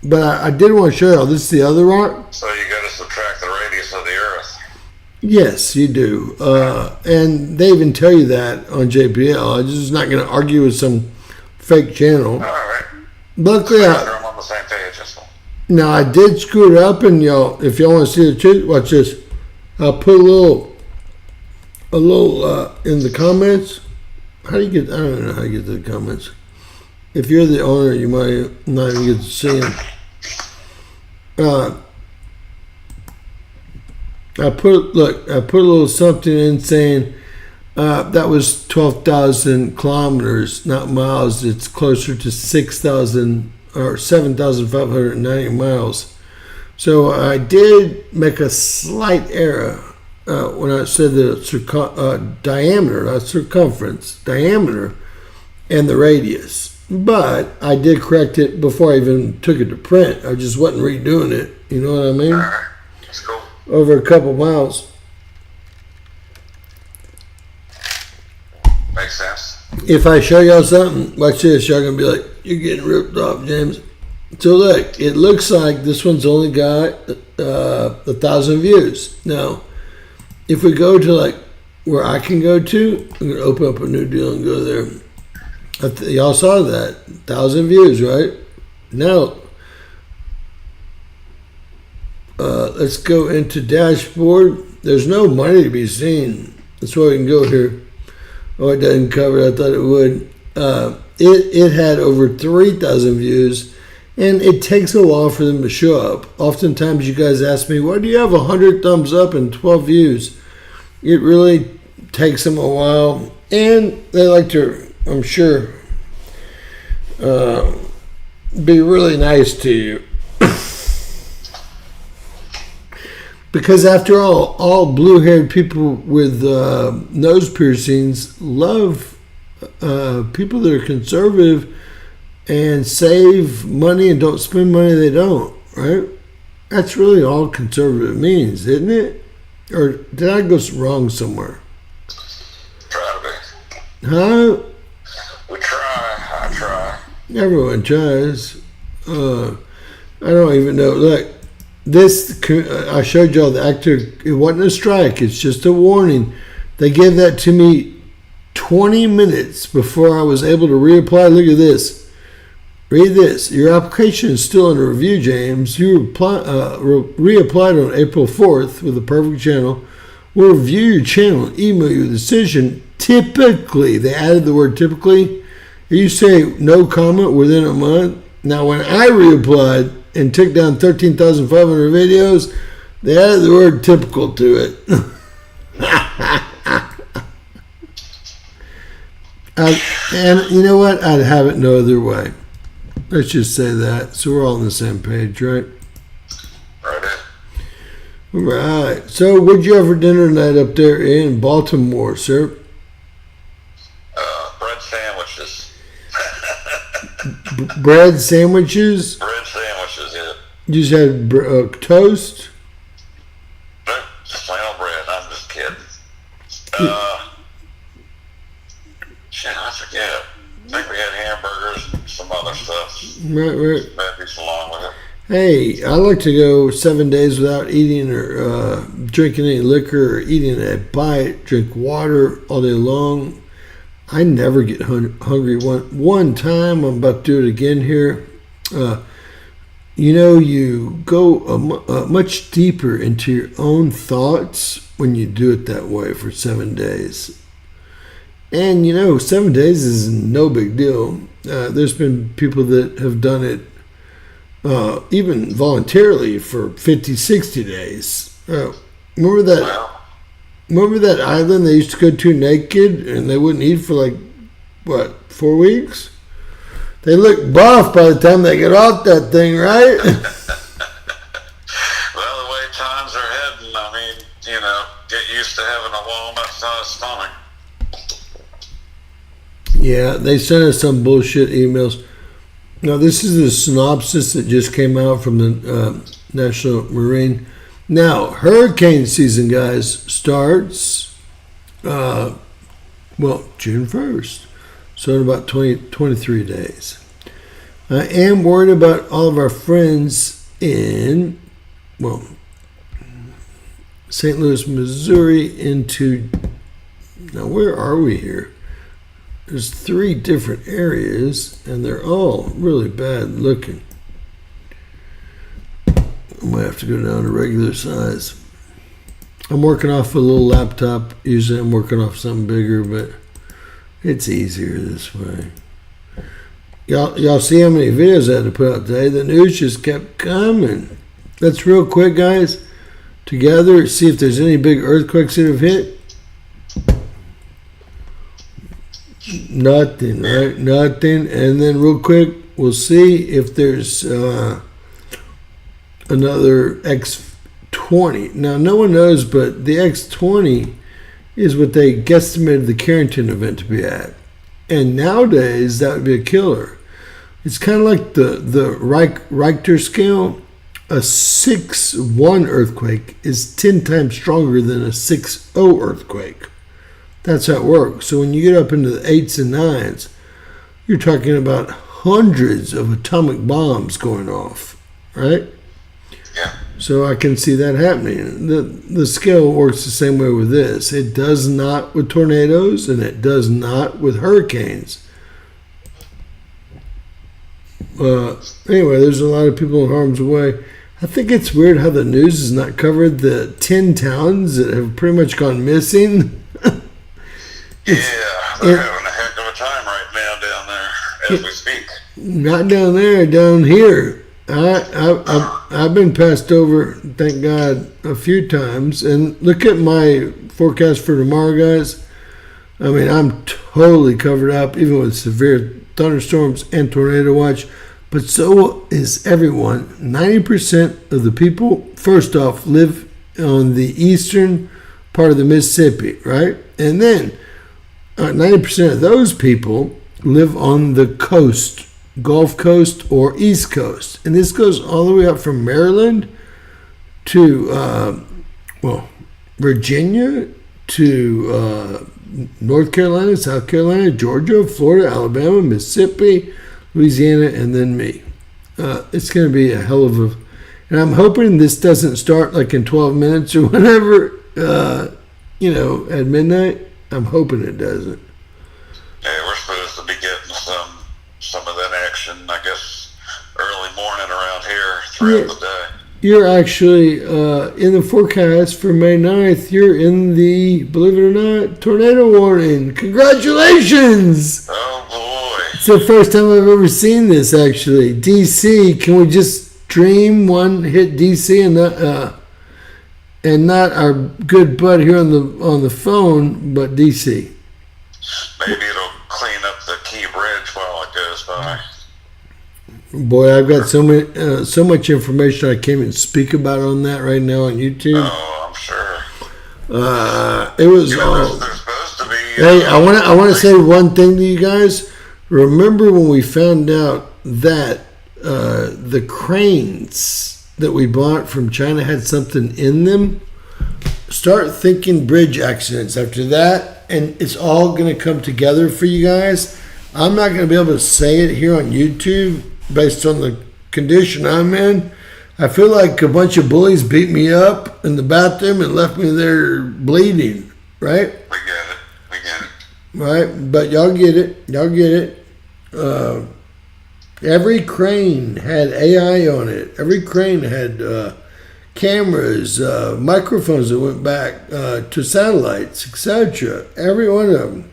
But I did want to show you, this is the other rock. So you got to subtract the radius of the Earth. Yes, you do. And they even tell you that on JPL. I'm just not going to argue with some fake channel. All right. Luckily, I'm on the same page. now I did screw it up, and y'all, if y'all want to see the truth, watch this. I'll put a little in the comments. How do you get? I don't know how you get to the comments. If you're the owner, you might not even get to see them. I put a little something in saying that was 12,000 kilometers, not miles. It's closer to 6,000 or 7,590 miles. So I did make a slight error when I said the diameter, not circumference, diameter, and the radius. But I did correct it before I even took it to print. I just wasn't redoing it. You know what I mean? All right. That's cool. Over a couple miles. Makes sense. If I show y'all something, watch this. Y'all gonna be like, "You're getting ripped off, James." So look, it looks like this one's only got 1,000 views. Now, if we go to like where I can go to, I'm gonna open up a new deal and go there. Y'all saw that 1,000 views, right? Now, let's go into dashboard. There's no money to be seen. That's why we can go here. Oh, it doesn't cover it. I thought it would. It had over 3,000 views, and it takes a while for them to show up. Oftentimes, you guys ask me, "Why do you have 100 thumbs up and 12 views?" It really takes them a while, and they like to I'm sure, be really nice to you. Because after all blue-haired people with nose piercings love people that are conservative and save money and don't spend money they don't, right? That's really all conservative means, isn't it? Or did I go wrong somewhere? Try to be. Huh? We try. I try. Everyone tries. I don't even know. Look, this, I showed y'all the actor. It wasn't a strike. It's just a warning. They gave that to me 20 minutes before I was able to reapply. Look at this. Read this. Your application is still under review, James. You reapplied on April 4th with the perfect channel. We'll review your channel and email you a decision. Typically, they added the word typically. You say no comment within a month. Now, when I reapplied and took down 13,500 videos, they added the word typical to it. And you know what? I'd have it no other way. Let's just say that. So we're all on the same page, right? Right. Right. So what'd you have for dinner tonight up there in Baltimore, sir? Bread sandwiches. Bread sandwiches? Bread sandwiches, yeah. You just had toast? Nope, just plain old bread. I'm just kidding. Shit, I forget. I think we had hamburgers and some other stuff. Right. Veggies along with it. Hey, I like to go 7 days without eating or drinking any liquor or eating a bite, drink water all day long. I never get hungry. One time, I'm about to do it again here. You go much deeper into your own thoughts when you do it that way for 7 days. And 7 days is no big deal. There's been people that have done it even voluntarily for 50, 60 days. Remember that island they used to go to naked and they wouldn't eat for 4 weeks? They look buff by the time they get off that thing, right? Well, the way times are heading, get used to having a walnut-sized stomach. Yeah, they sent us some bullshit emails. Now, this is a synopsis that just came out from the National Marine. Now, hurricane season, guys, starts, June 1st. So in about 23 days. I am worried about all of our friends in, St. Louis, Missouri now where are we here? There's 3 different areas, and they're all really bad looking. I might have to go down to regular size. I'm working off a little laptop. Usually I'm working off something bigger, but it's easier this way. Y'all see how many videos I had to put out today? The news just kept coming. Let's real quick, guys, together see if there's any big earthquakes that have hit. Nothing, right? Nothing. And then real quick, we'll see if there's another X20. Now, no one knows, but the X20 is what they guesstimated the Carrington event to be at. And nowadays, that would be a killer. It's kind of like the Richter scale. A 6.1 earthquake is 10 times stronger than a 6.0 earthquake. That's how it works. So when you get up into the 8s and 9s, you're talking about hundreds of atomic bombs going off, right? Yeah. So I can see that happening. The scale works the same way with this. It does not with tornadoes, and it does not with hurricanes. Anyway, there's a lot of people in harm's way. I think it's weird how the news has not covered the 10 towns that have pretty much gone missing. They're having a heck of a time right now down there as we speak. Not down there, down here. I've been passed over, thank God, a few times. And look at my forecast for tomorrow, guys. I mean, I'm totally covered up, even with severe thunderstorms and tornado watch. But so is everyone. 90% of the people, first off, live on the eastern part of the Mississippi, right? And then 90% of those people live on the coast, Gulf Coast or East Coast. And this goes all the way up from Maryland to, Virginia to North Carolina, South Carolina, Georgia, Florida, Alabama, Mississippi, Louisiana, and then me. It's going to be a hell of a... And I'm hoping this doesn't start like in 12 minutes or whatever, at midnight. I'm hoping it doesn't. Yeah, we're supposed to be getting some of that action, I guess, early morning around here throughout the day. You're actually in the forecast for May 9th. You're in the, believe it or not, tornado warning. Congratulations! Oh, boy. It's the first time I've ever seen this, actually. DC, can we just dream one hit DC and not our good bud here on the phone, but DC? Maybe it'll clean up the Key Bridge while it goes by. Boy, I've got so much information I can't even speak about on that right now on YouTube. Oh, I'm sure. It was. There's supposed to be. Hey, I want to say one thing to you guys. Remember when we found out that the cranes that we bought from China had something in them? Start thinking bridge accidents after that, and it's all going to come together for you guys. I'm not going to be able to say it here on YouTube based on the condition I'm in. I feel like a bunch of bullies beat me up in the bathroom and left me there bleeding, right? We get it. Right, but y'all get it. Every crane had AI on it. Every crane had cameras, microphones that went back to satellites, etc. Every one of them.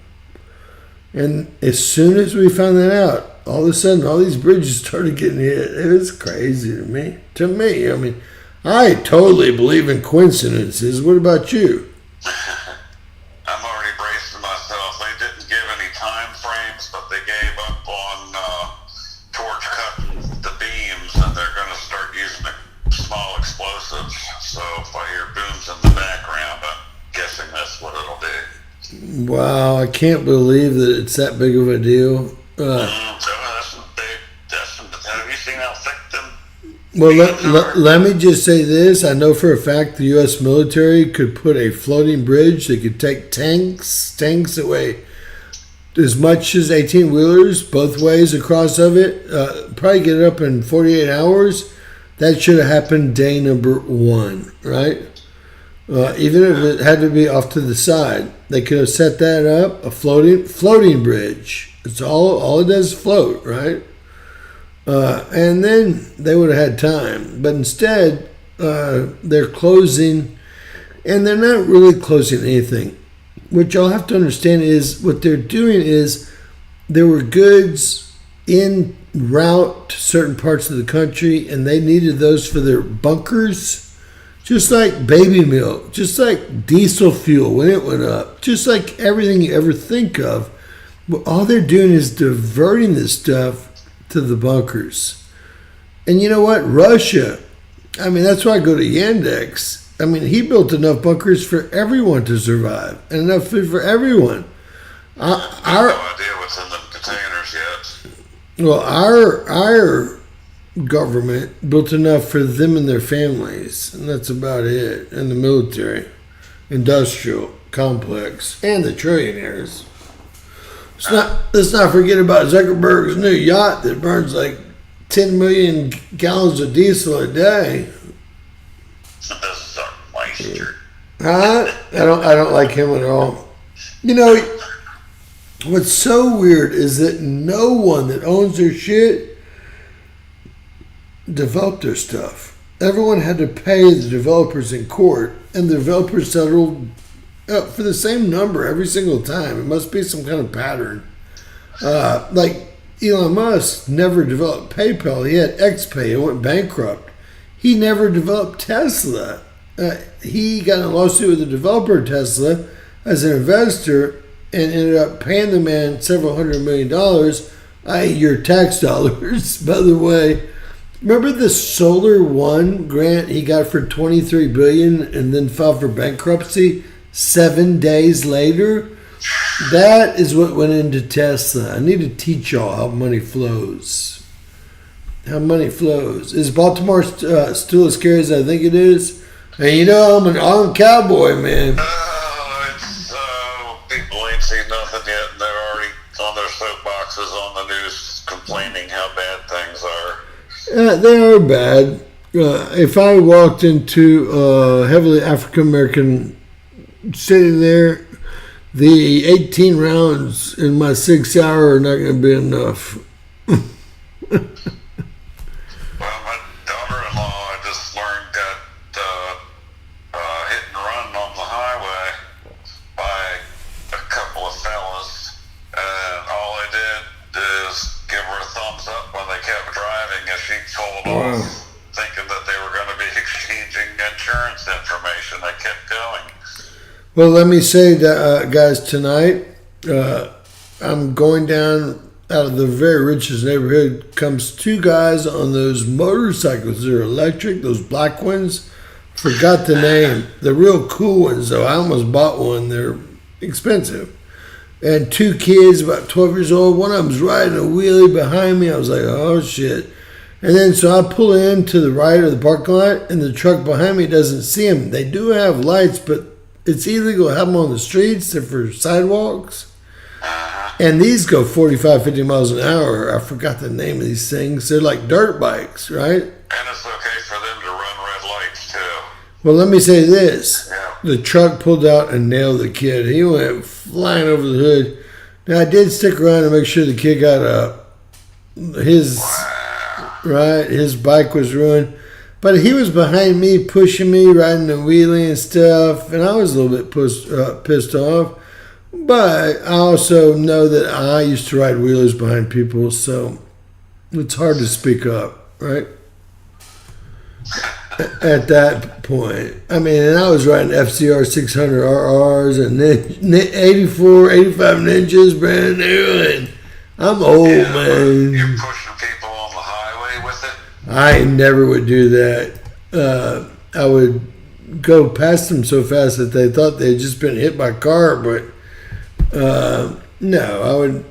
And as soon as we found that out, all of a sudden, all these bridges started getting hit. It was crazy to me. I mean, I totally believe in coincidences. What about you? I'm already bracing myself. They didn't give any time frames, but they gave up on torch cutting the beams, and they're going to start using small explosives. So if I hear booms in the background, I'm guessing that's what it'll be. Wow, I can't believe that it's that big of a deal. Have you seen how thick them? Well, let me just say this. I know for a fact the U.S. military could put a floating bridge that could take tanks that weigh as much as 18-wheelers both ways across of it, probably get it up in 48 hours. That should have happened day number 1, right? Even if it had to be off to the side, they could have set that up, a floating bridge. It's all it does is float, right? And then they would have had time. But instead, they're closing, and they're not really closing anything. What y'all have to understand is what they're doing is there were goods en route to certain parts of the country, and they needed those for their bunkers. Just like baby milk, just like diesel fuel when it went up, just like everything you ever think of. All they're doing is diverting this stuff to the bunkers. And you know what? Russia, I mean, that's why I go to Yandex. I mean, he built enough bunkers for everyone to survive and enough food for everyone. I have no idea what's in them containers yet. Well, our government built enough for them and their families, and that's about it. And the military, industrial complex, and the trillionaires. Let's not forget about Zuckerberg's new yacht that burns like 10 million gallons of diesel a day. This is our Meister. Huh? I don't like him at all. You know, what's so weird is that no one that owns their shit developed their stuff. Everyone had to pay the developers in court, and the developers settled for the same number every single time. It must be some kind of pattern. Like Elon Musk never developed PayPal. He had XPay. It went bankrupt. He never developed Tesla. He got in a lawsuit with the developer of Tesla as an investor, and ended up paying the man several $100 million, i.e. your tax dollars, by the way. Remember the Solar One grant he got for $23 billion and then filed for bankruptcy 7 days later? That is what went into Tesla. I need to teach y'all how money flows. How money flows. Is Baltimore still as scary as I think it is? And you know I'm an armed cowboy, man. People ain't seen nothing yet, and they're already on their soapboxes on the news complaining how bad things are. They are bad. If I walked into a heavily African American city there, the 18 rounds in my 6 hour are not going to be enough. Well, my daughter-in-law, I just learned, got hit and run on the highway by a couple of fellas, and all they did is give her a thumbs up when they kept driving as she pulled off, thinking that they were going to be exchanging insurance information. They kept going. Well, let me say that, guys, tonight I'm going down out of the very richest neighborhood. Comes two guys on those motorcycles. They're electric, those black ones. Forgot the name. The real cool ones, though. I almost bought one. They're expensive. And two kids, about 12 years old. One of them's riding a wheelie behind me. I was like, oh, shit. And then so I pull in to the right of the parking lot, and the truck behind me doesn't see them. They do have lights, but it's illegal to have them on the streets. They're for sidewalks. And these go 45, 50 miles an hour. I forgot the name of these things. They're like dirt bikes, right? And it's okay for them to run red lights, too. Well, let me say this. Yeah. The truck pulled out and nailed the kid. He went flying over the hood. Now, I did stick around to make sure the kid got up. His bike was ruined. But he was behind me, pushing me, riding the wheelie and stuff. And I was a little bit pissed off. But I also know that I used to ride wheelies behind people, so it's hard to speak up, right? At that point. I mean, and I was riding FCR 600 RRs and 84, 85 Ninjas, brand new, and I'm old, man. You're pushing people on the highway with it? I never would do that. I would go past them so fast that they thought they had just been hit by a car, but no, I would,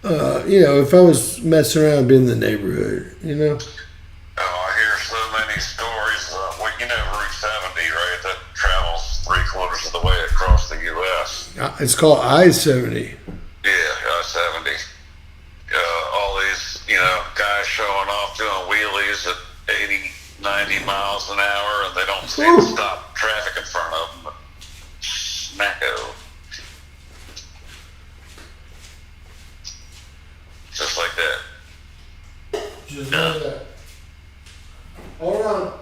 if I was messing around, I'd be in the neighborhood, Oh, I hear so many stories. Route 70, right? That travels 3/4 of the way across the U.S. It's called I-70. Yeah, I-70. All these, guys showing off doing wheelies at 80, 90 miles an hour, and they don't seem to stop traffic in front of them. Smacko. Just like that. Just like that. Hold on.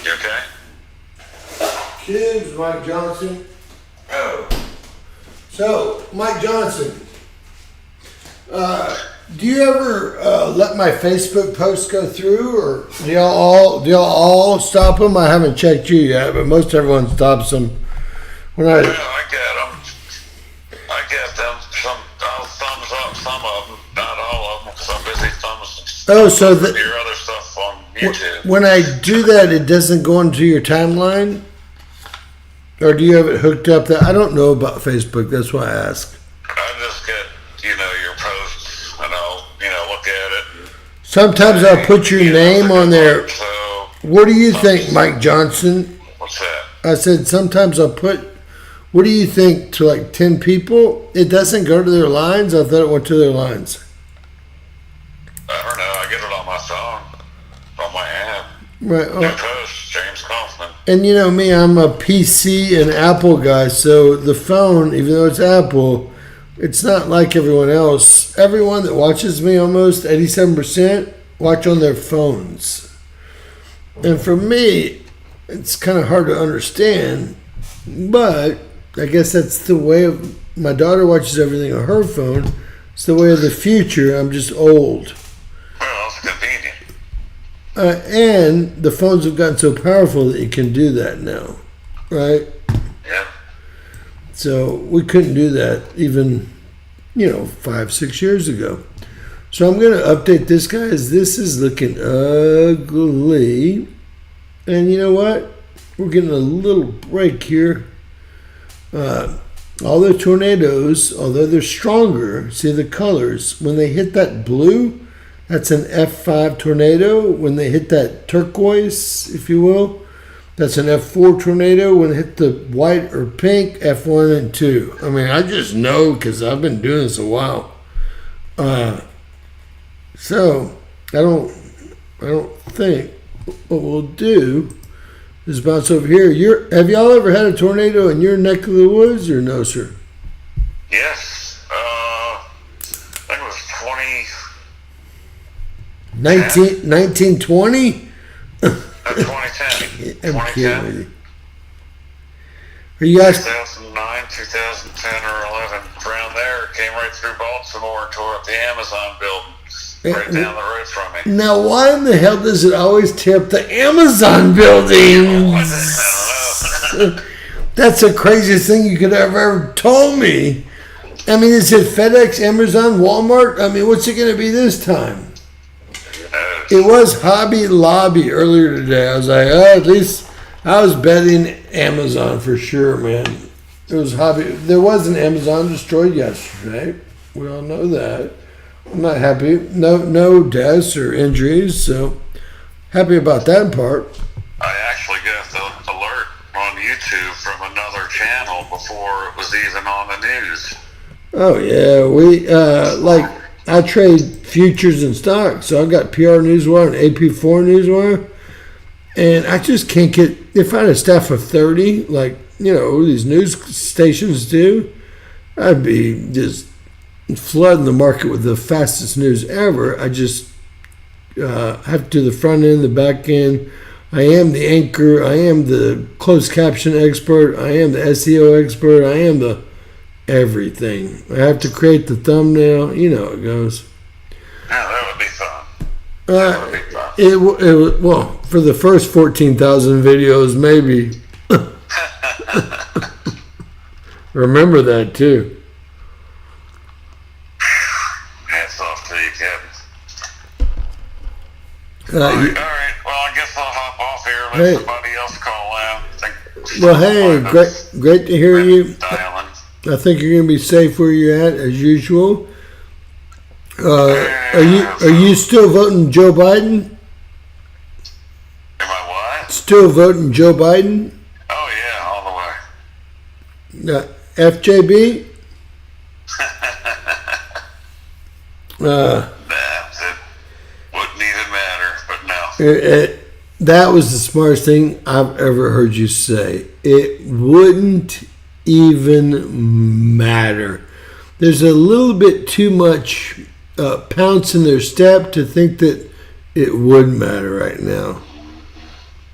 You okay? Kids, Mike Johnson. Oh. So, Mike Johnson, do you ever let my Facebook posts go through, or do y'all all stop them? I haven't checked you yet, but most everyone stops them. When Well, I get them. I get them. I'll thumbs up some of them, not all of them, because I'm busy thumbs your other stuff on YouTube. When I do that, it doesn't go into your timeline? Or do you have it hooked up? That I don't know about Facebook. That's why I ask. I just get, your posts, and I'll, look at it. Sometimes I'll put your name on there. So, What do you think, Mike Johnson? what's that? I said sometimes I'll put, what do you think, to like 10 people? It doesn't go to their lines? I thought it went to their lines. I don't know. I get it on my phone, on my app. Right. New post, James Kaufman. And you know me, I'm a PC and Apple guy, so the phone, even though it's Apple, it's not like everyone else. Everyone that watches me, almost 87%, watch on their phones. And for me, it's kind of hard to understand, but I guess that's the way of, my daughter watches everything on her phone. It's the way of the future. I'm just old. Well, it's convenient. And the phones have gotten so powerful that you can do that now, right? Yep. So we couldn't do that even, 5-6 years ago. So I'm going to update this, guys. This is looking ugly. And you know what? We're getting a little break here. All the tornadoes, although they're stronger, see the colors. When they hit that blue, that's an F5 tornado. When they hit that turquoise, if you will, that's an F4 tornado. When they hit the white or pink, F1 and 2. I mean, I just know because I've been doing this a while. So I don't think what we'll do is bounce over here. Have y'all ever had a tornado in your neck of the woods or no, sir? Yes. I think it was 1920? 2010. I'm kidding with 2010. you. Are you guys? 2009, 2010, or 11. Around there, came right through Baltimore and tore up the Amazon building right down the road from me. Now, why in the hell does it always tear up the Amazon buildings? I don't know. That's the craziest thing you could ever told me. I mean, is it FedEx, Amazon, Walmart? I mean, what's it going to be this time? It was Hobby Lobby earlier today. I was like, at least I was betting Amazon for sure, man. It was Hobby. There was an Amazon destroyed yesterday. We all know that. I'm not happy. No deaths or injuries, so happy about that part. I actually got the alert on YouTube from another channel before it was even on the news. Oh yeah, we I trade futures and stocks, so I've got PR Newswire and AP4 Newswire, and I just can't get. If I had a staff of 30, like these news stations do, I'd be just flooding the market with the fastest news ever. I just have to do the front end, the back end. I am the anchor. I am the closed caption expert. I am the SEO expert. I am the everything. I have to create the thumbnail. You know how it goes. Yeah, that would be fun. That would be fun. Well, for the first 14,000 videos, maybe. Remember that too. Hats off to you, Kevin. All right. Well, I guess I'll hop off here. Let somebody else call in. Well, hey, great to hear you. Dialing. I think you're going to be safe where you're at as usual. Are you still voting Joe Biden? Am I what? Still voting Joe Biden? Oh yeah, all the way. FJB? Nah, it wouldn't even matter, but no. That was the smartest thing I've ever heard you say. It wouldn't even matter. There's a little bit too much pounce in their step to think that it would matter right now.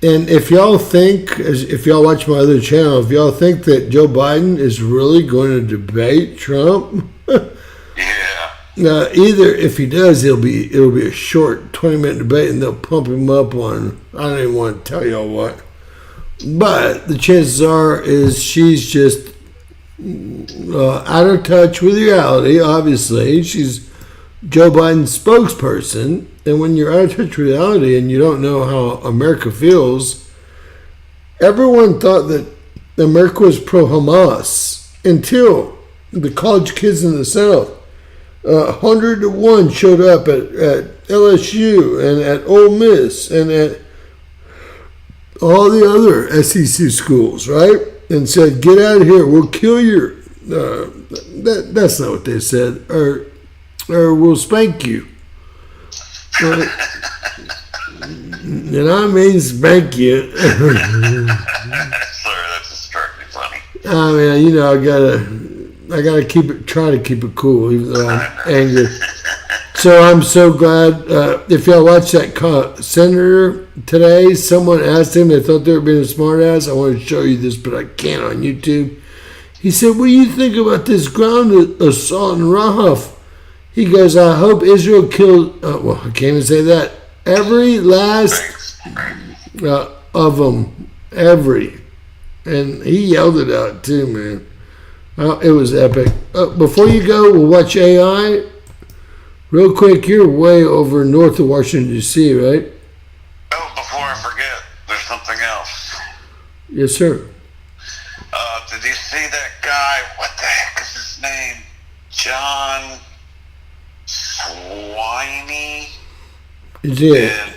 And if y'all watch my other channel, if y'all think that Joe Biden is really going to debate Trump, Yeah. either if he does, it'll be a short 20-minute debate, and they'll pump him up on. I don't even want to tell y'all what. But the chances are is she's just out of touch with reality. Obviously, she's Joe Biden's spokesperson, and when you're out of touch with reality and you don't know how America feels, everyone thought that America was pro-Hamas until the college kids in the South, 100 to 1 showed up at LSU and at Ole Miss and at all the other SEC schools, right? And said, "Get out of here! We'll kill your." That's not what they said, or we'll spank you. And I mean spank you. Sorry, that just struck me funny. I mean, I gotta try to keep it cool, even though I'm angry. So I'm so glad. If y'all watch that senator today, someone asked him, they thought they were being a smart ass. I want to show you this, but I can't on YouTube. He said, "What do you think about this ground assault in Rafah?" He goes, "I hope Israel killed," well, I can't even say that. Every last of them. Every. And he yelled it out too, man. It was epic. Before you go, we'll watch AI. Real quick, you're way over north of Washington, D.C., right? Oh, before I forget, there's something else. Yes, sir. Did you see that guy? What the heck is his name? John Swiney? Yeah. And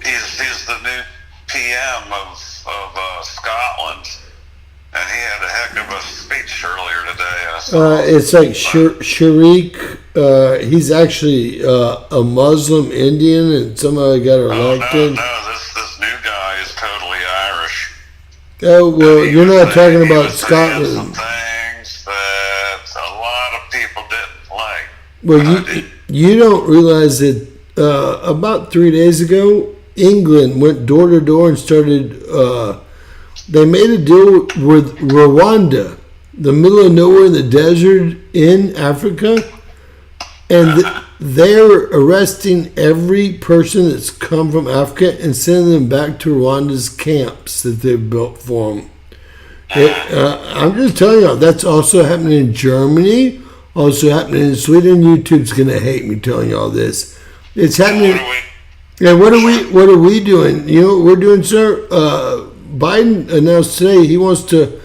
he's the new PM of Scotland. And he had a heck of a speech earlier today. It's like Sharik. He's actually a Muslim Indian, and somehow he got elected. No, this new guy is totally Irish. Oh, well, you're not talking He about was saying Scotland. some things that a lot of people didn't like. Well, you don't realize that about 3 days ago, England went door to door and started. They made a deal with Rwanda, the middle of nowhere in the desert in Africa, and they're arresting every person that's come from Africa and sending them back to Rwanda's camps that they've built for them. I'm just telling you, that's also happening in Germany, also happening in Sweden. YouTube's going to hate me telling you all this. It's happening. And what are we doing? You know what we're doing, sir? Biden announced today he wants to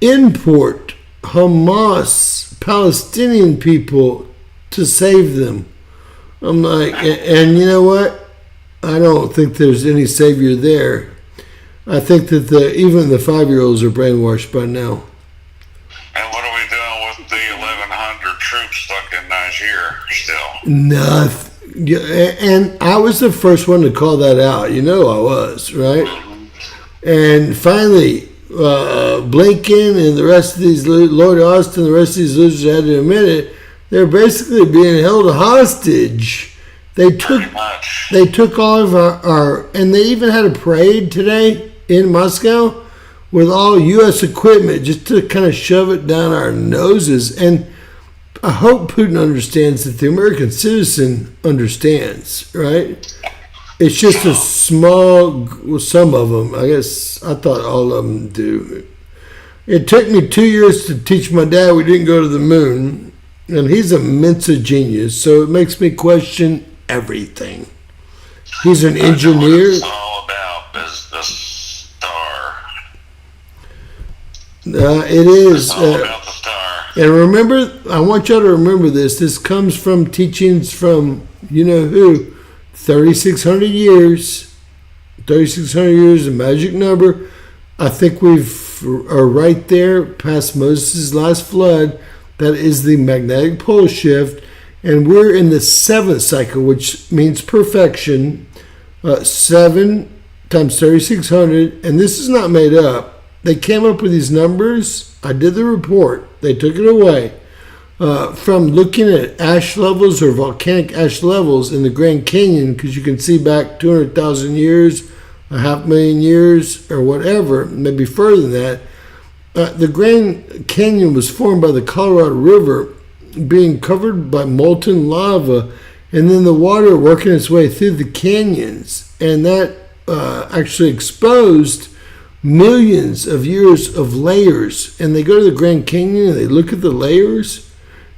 import Hamas Palestinian people to save them. I'm like, and you know what? I don't think there's any savior there. I think that even the 5-year-olds are brainwashed by now. And what are we doing with the 1,100 troops stuck in Niger still? Nothing. And I was the first one to call that out. You know I was, right? And finally, Blinken and the rest of these, Lord Austin, the rest of these losers had to admit it. They're basically being held hostage. They took all of our, and they even had a parade today in Moscow with all U.S. equipment just to kind of shove it down our noses. And I hope Putin understands that the American citizen understands, right? It's just a small, some of them. I guess I thought all of them do. It took me 2 years to teach my dad we didn't go to the moon. And he's a Mensa genius, so it makes me question everything. He's an engineer. It's all about is the star. It is. It's all about the star. And remember, I want y'all to remember this. This comes from teachings from, you know who, 3,600 years. 3,600 years, a magic number. I think are right there past Moses' last flood. That is the magnetic pole shift. And we're in the 7th cycle, which means perfection. 7 times 3,600. And this is not made up. They came up with these numbers. I did the report. They took it away. From looking at ash levels or volcanic ash levels in the Grand Canyon, because you can see back 200,000 years, 500,000 years, or whatever, maybe further than that. The Grand Canyon was formed by the Colorado River being covered by molten lava, and then the water working its way through the canyons, and that actually exposed millions of years of layers. And they go to the Grand Canyon and they look at the layers,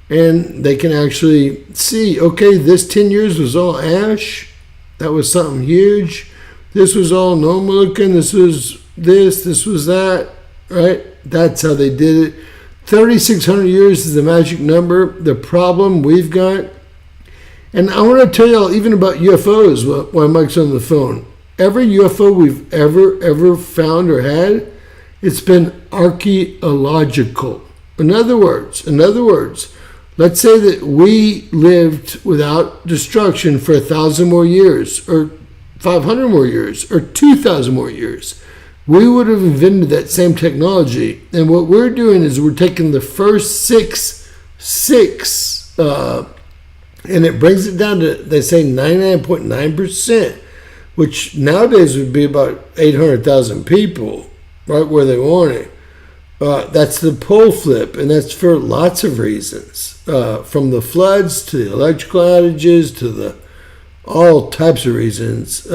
and they can actually see, okay, this 10 years was all ash. That was something huge. This was all normal looking. This was this was that, right? That's how they did it. 3,600 years is the magic number. The problem we've got, and I want to tell y'all even about UFOs while Mike's on the phone. Every UFO we've ever found or had, it's been archaeological. In other words, let's say that we lived without destruction for 1,000 more years, or 500 more years, or 2,000 more years. We would have invented that same technology. And what we're doing is we're taking the first six, and it brings it down to, they say, 99.9%, which nowadays would be about 800,000 people, right where they want it. That's the pole flip, and that's for lots of reasons. From the floods to the electrical outages to the all types of reasons.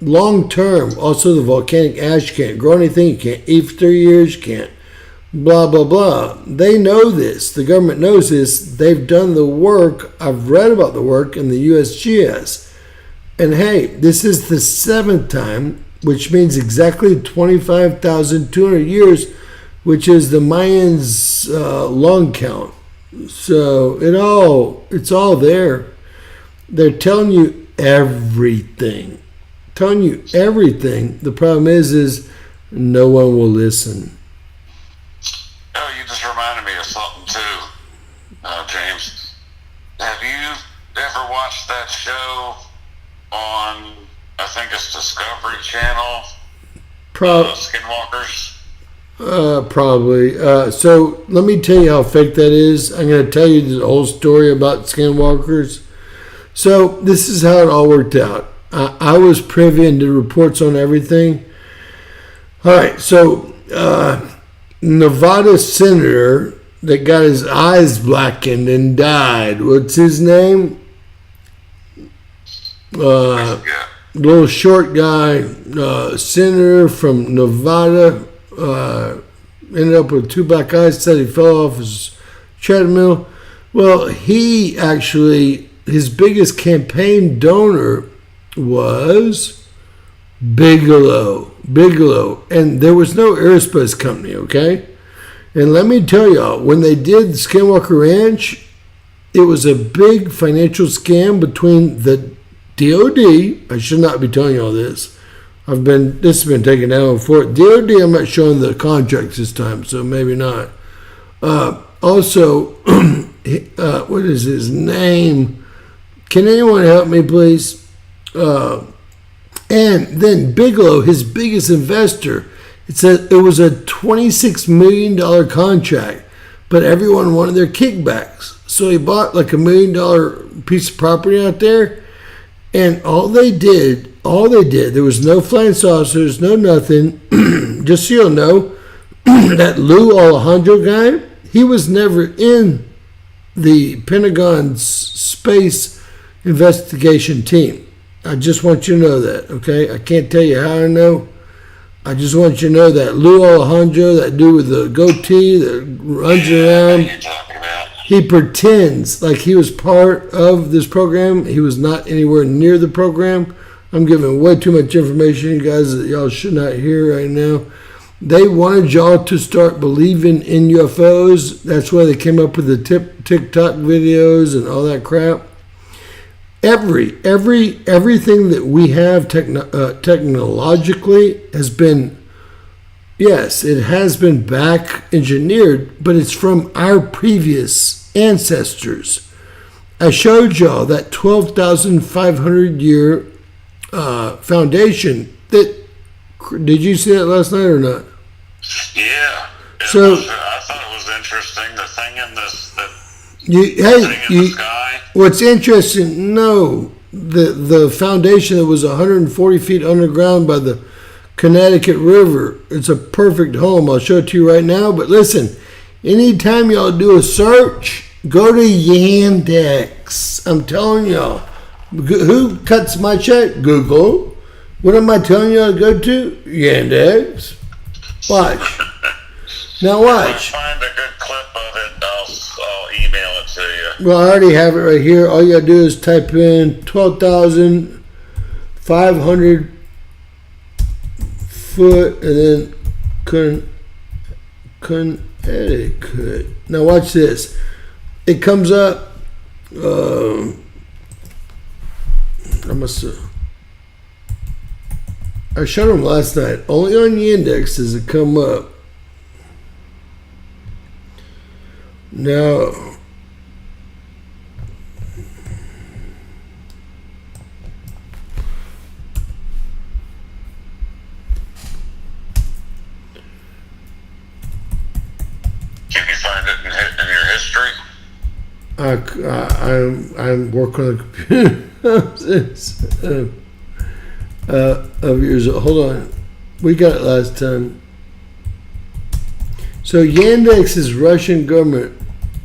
Long term, also the volcanic ash can't grow anything. You can't eat for 3 years. You can't blah, blah, blah. They know this. The government knows this. They've done the work. I've read about the work in the USGS. And hey, this is the 7th time, which means exactly 25,200 years, which is the Mayans' long count. So it's all there. They're telling you everything. The problem is no one will listen. Oh, you just reminded me of something too, James. Have you ever watched that show on, I think it's Discovery Channel, Skinwalkers? Probably. So let me tell you how fake that is. I'm going to tell you the whole story about skinwalkers. So this is how it all worked out. I was privy and did reports on everything. All right. So Nevada senator that got his eyes blackened and died. What's his name? Little short guy, senator from Nevada. Ended up with 2 black eyes, said he fell off his treadmill. Well, he actually, his biggest campaign donor was Bigelow. And there was no aerospace company, okay? And let me tell y'all, when they did Skinwalker Ranch, it was a big financial scam between the DOD. I should not be telling you all this. This has been taken down before. DOD, I'm not showing the contracts this time, so maybe not. Also, what is his name? Can anyone help me, please? And then Bigelow, his biggest investor, it was a $26 million contract, but everyone wanted their kickbacks. So he bought like $1 million piece of property out there, and all they did, there was no flying saucers, no nothing. Just so you'll know, that Lou Alejandro guy, he was never in the Pentagon's space investigation team. I just want you to know that, okay? I can't tell you how I know. I just want you to know that Lou Alejandro, that dude with the goatee that runs around, he pretends like he was part of this program. He was not anywhere near the program. I'm giving way too much information, you guys, that y'all should not hear right now. They wanted y'all to start believing in UFOs. That's why they came up with the TikTok videos and all that crap. Everything that we have technologically has been, yes, it has been back engineered, but it's from our previous ancestors. I showed y'all that 12,500 year foundation. Did you see that last night or not? Yeah. So I thought it was interesting. The thing in this, the sky. What's interesting? No, the foundation that was 140 feet underground by the Connecticut River. It's a perfect home. I'll show it to you right now. But listen, anytime y'all do a search, go to Yandex. I'm telling y'all. Who cuts my check? Google. What am I telling y'all to go to? Yandex. Watch. Now watch. If I find a good clip of it, I'll email it to you. Well, I already have it right here. All you gotta do is type in 12,500 foot and then Connecticut. Now watch this. It comes up. I showed them last night. Only on the index does it come up. Now, Can you find it in your history? I'm working on the computer. Of years old. Hold on. We got it last time. So Yandex is Russian government,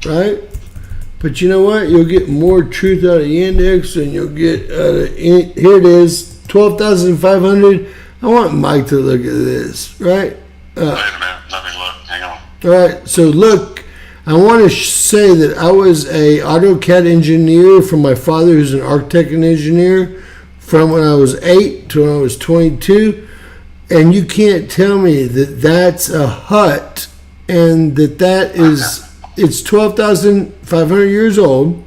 right? But you know what? You'll get more truth out of the index than you'll get out of here it is, 12,500. I want Mike to look at this, right? Wait a minute, let me look. Hang on. All right, so look, I want to say that I was a AutoCAD engineer from my father, who's an architect and engineer, from when I was 8 to when I was 22, and you can't tell me that that's a hut and that is it's 12,500 years old,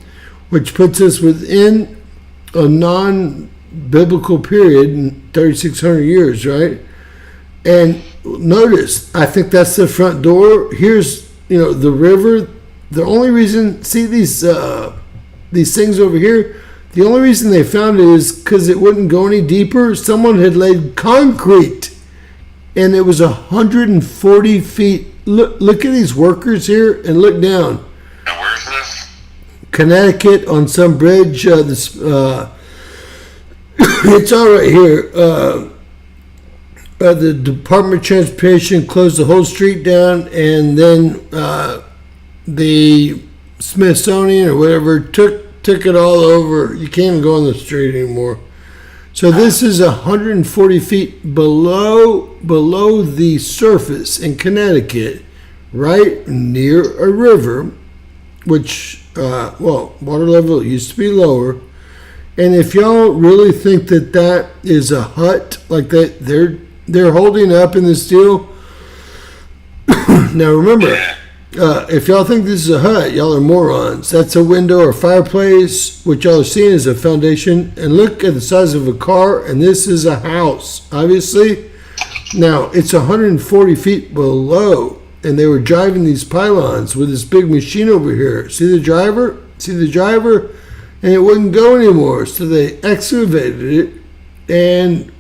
which puts us within a non-biblical period, 3,600 years, right? And notice, I think that's the front door. Here's, the river. The only reason, see these things over here, the only reason they found it is because it wouldn't go any deeper. Someone had laid concrete, and it was 140 feet. Look at these workers here, and look down. And where's this? Connecticut, on some bridge. It's all right here. The Department of Transportation closed the whole street down, and then the Smithsonian or whatever took it all over. You can't even go on the street anymore. So this is 140 feet below the surface in Connecticut, right near a river, which water level used to be lower. And if y'all really think that is a hut, like that, they're holding up in this deal. Now remember, if y'all think this is a hut, y'all are morons. That's a window or fireplace. What y'all are seeing is a foundation. And look at the size of a car, and this is a house, obviously. Now, it's 140 feet below, and they were driving these pylons with this big machine over here. See the driver? And it wouldn't go anymore, so they excavated it, and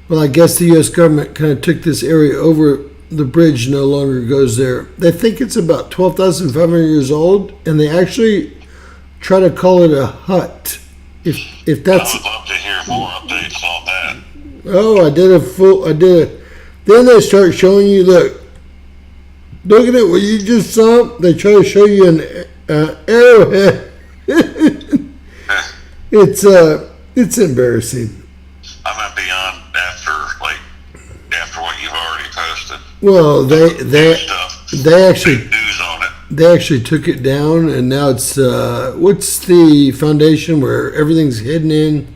I guess the U.S. government kind of took this area over. The bridge no longer goes there. They think it's about 12,500 years old, and they actually try to call it a hut. If that's, I would love to hear more updates on that. oh, I did. Then they start showing you. Look at it. What you just saw. They try to show you an arrowhead. It's embarrassing. I'm gonna be on after what you've already posted. Well, they actually News on it. they actually took it down, and now it's what's the foundation where everything's hidden in?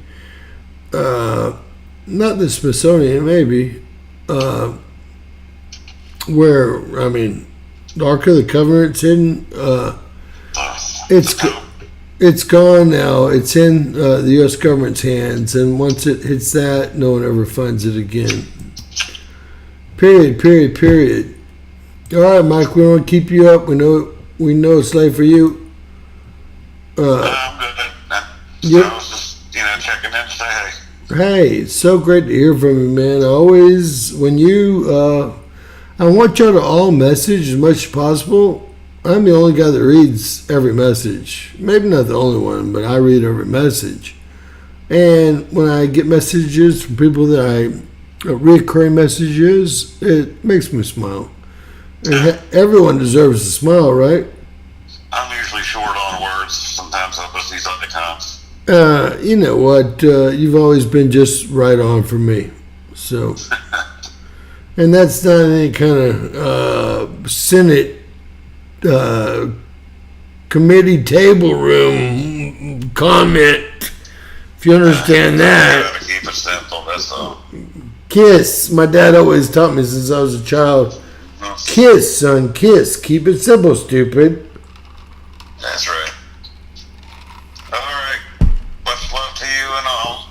Not the Smithsonian, maybe. Where the Ark of the Covenant's hidden. It's gone now. It's in the U.S. government's hands, and once it hits that, no one ever finds it again. Period. All right, Mike. We don't want to keep you up. We know it's late for you. I'm good. I was just checking in to say hey. Hey, it's so great to hear from you, man. Always when you, I want y'all to all message as much as possible. I'm the only guy that reads every message. Maybe not the only one, but I read every message. And when I get messages from people that recurring messages, it makes me smile. And everyone deserves a smile, right? I'm usually short on words. Sometimes I'll put these icons. You know what? You've always been just right on for me. So, and that's not any kind of Senate committee table room comment. If you understand that. Gotta keep it simple. That's all. Kiss. My dad always taught me since I was a child. Kiss, son, kiss. Keep it simple, stupid. That's right. All right. Much love to you and all.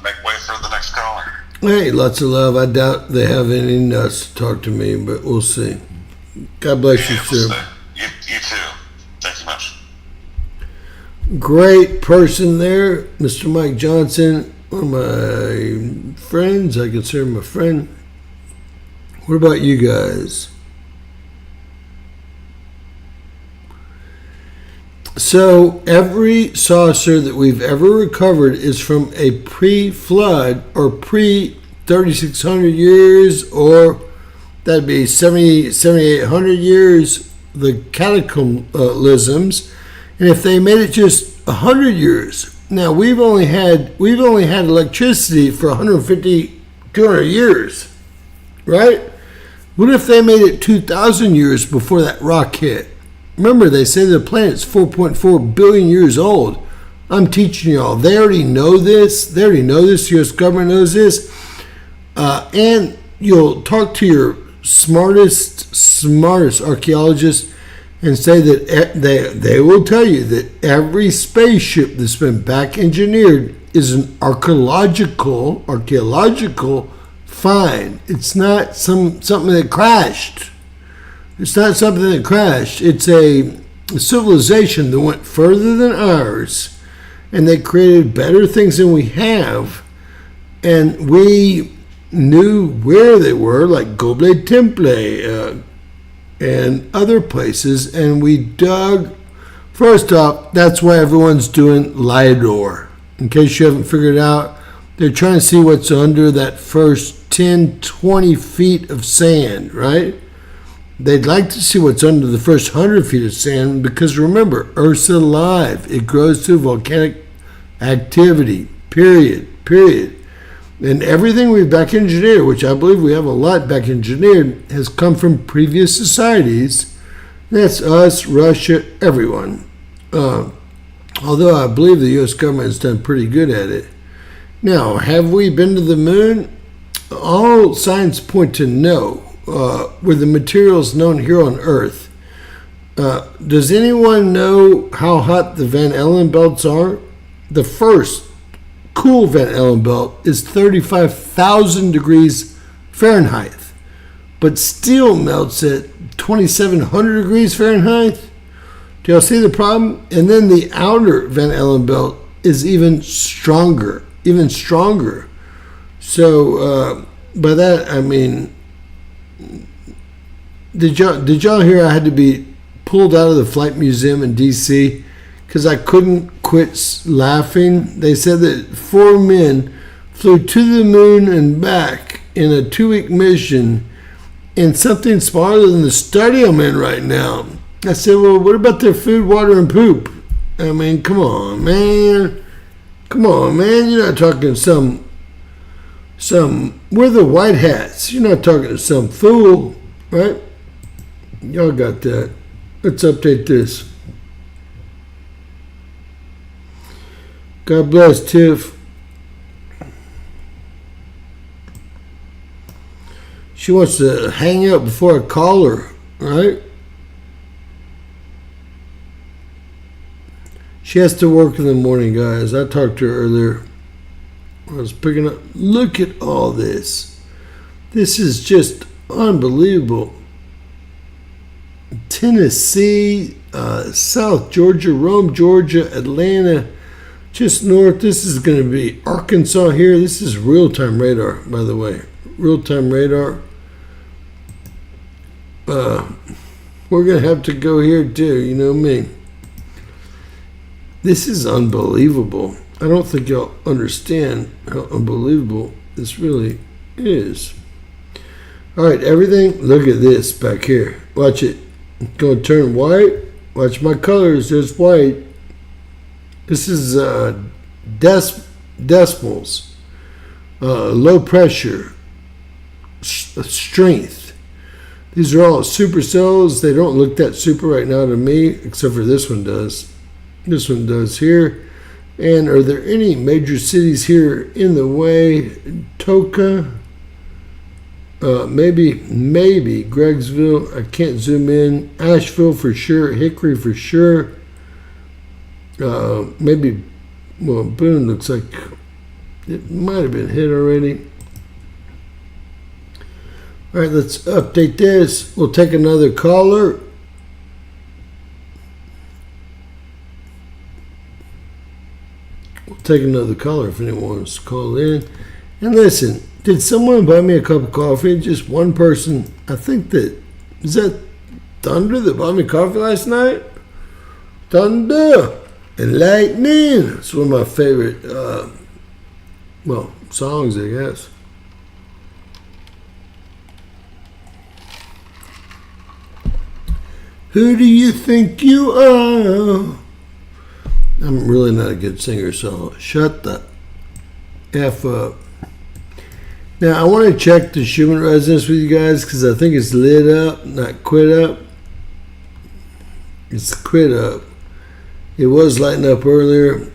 Make way for the next caller. Hey, lots of love. I doubt they have any nuts to talk to me, but we'll see. God bless you, sir. You too. Thank you much. Great person there, Mr. Mike Johnson. One of my friends. I consider him a friend. What about you guys? So every saucer that we've ever recovered is from a pre-flood or pre-3,600 years, or that'd be 7,800 years the cataclysms, and if they made it just 100 years. Now we've only had electricity for 150, 200 years, right? What if they made it 2,000 years before that rock hit? Remember, they say the planet's 4.4 billion years old. I'm teaching y'all. They already know this. The U.S. government knows this. And you'll talk to your smartest archaeologists and say that they will tell you that every spaceship that's been back engineered is an archaeological find. It's not something that crashed. It's not something that crashed. It's a civilization that went further than ours, and they created better things than we have, and we knew where they were, like Göbekli Tepe and other places, and we dug. First off, that's why everyone's doing LIDAR. In case you haven't figured it out, they're trying to see what's under that first 10, 20 feet of sand, right? They'd like to see what's under the first 100 feet of sand because, remember, Earth's alive. It grows through volcanic activity, period. And everything we've back engineered, which I believe we have a lot back engineered, has come from previous societies. That's us, Russia, everyone. Although I believe the U.S. government has done pretty good at it. Now, have we been to the moon? All signs point to no. With the materials known here on Earth. Does anyone know how hot the Van Allen belts are? The first cool Van Allen belt is 35,000 degrees Fahrenheit, but steel melts at 2,700 degrees Fahrenheit. Do y'all see the problem? And then the outer Van Allen belt is even stronger. So by that I mean, did y'all hear I had to be pulled out of the Flight Museum in D.C. because I couldn't quit laughing? They said that 4 men flew to the moon and back in a 2-week mission in something smaller than the study I'm in right now. I said, well, what about their food, water, and poop? I mean, come on, man. You're not talking some, we're the white hats. You're not talking to some fool, right? Y'all got that. Let's update this. God bless, Tiff. She wants to hang out before I call her, right? She has to work in the morning, guys. I talked to her earlier. I was picking up. Look at all this. This is just unbelievable. Tennessee, South Georgia, Rome, Georgia, Atlanta, just north. This is going to be Arkansas here. This is real-time radar, by the way. Real-time radar. We're going to have to go here too, you know me. This is unbelievable. I don't think y'all understand how unbelievable this really is. All right, everything. Look at this back here. Watch it. It's going to turn white. Watch my colors. There's white. This is decimals. Low pressure. Strength. These are all supercells. They don't look that super right now to me, except for this one does. This one does here. And are there any major cities here in the way? Toka, maybe Greggsville. I can't zoom in. Asheville for sure. Hickory for sure. Maybe, well, Boone looks like it might have been hit already. All right, let's update this. We'll take another caller. Take another caller if anyone wants to call in. And listen, did someone buy me a cup of coffee? Just one person. I think that, is that Thunder that bought me coffee last night? Thunder and Lightning. It's one of my favorite, songs, I guess. Who do you think you are? I'm really not a good singer, so shut the F up. Now, I want to check the Schumann resonance with you guys because I think it's lit up, not quit up. It's quit up. It was lighting up earlier,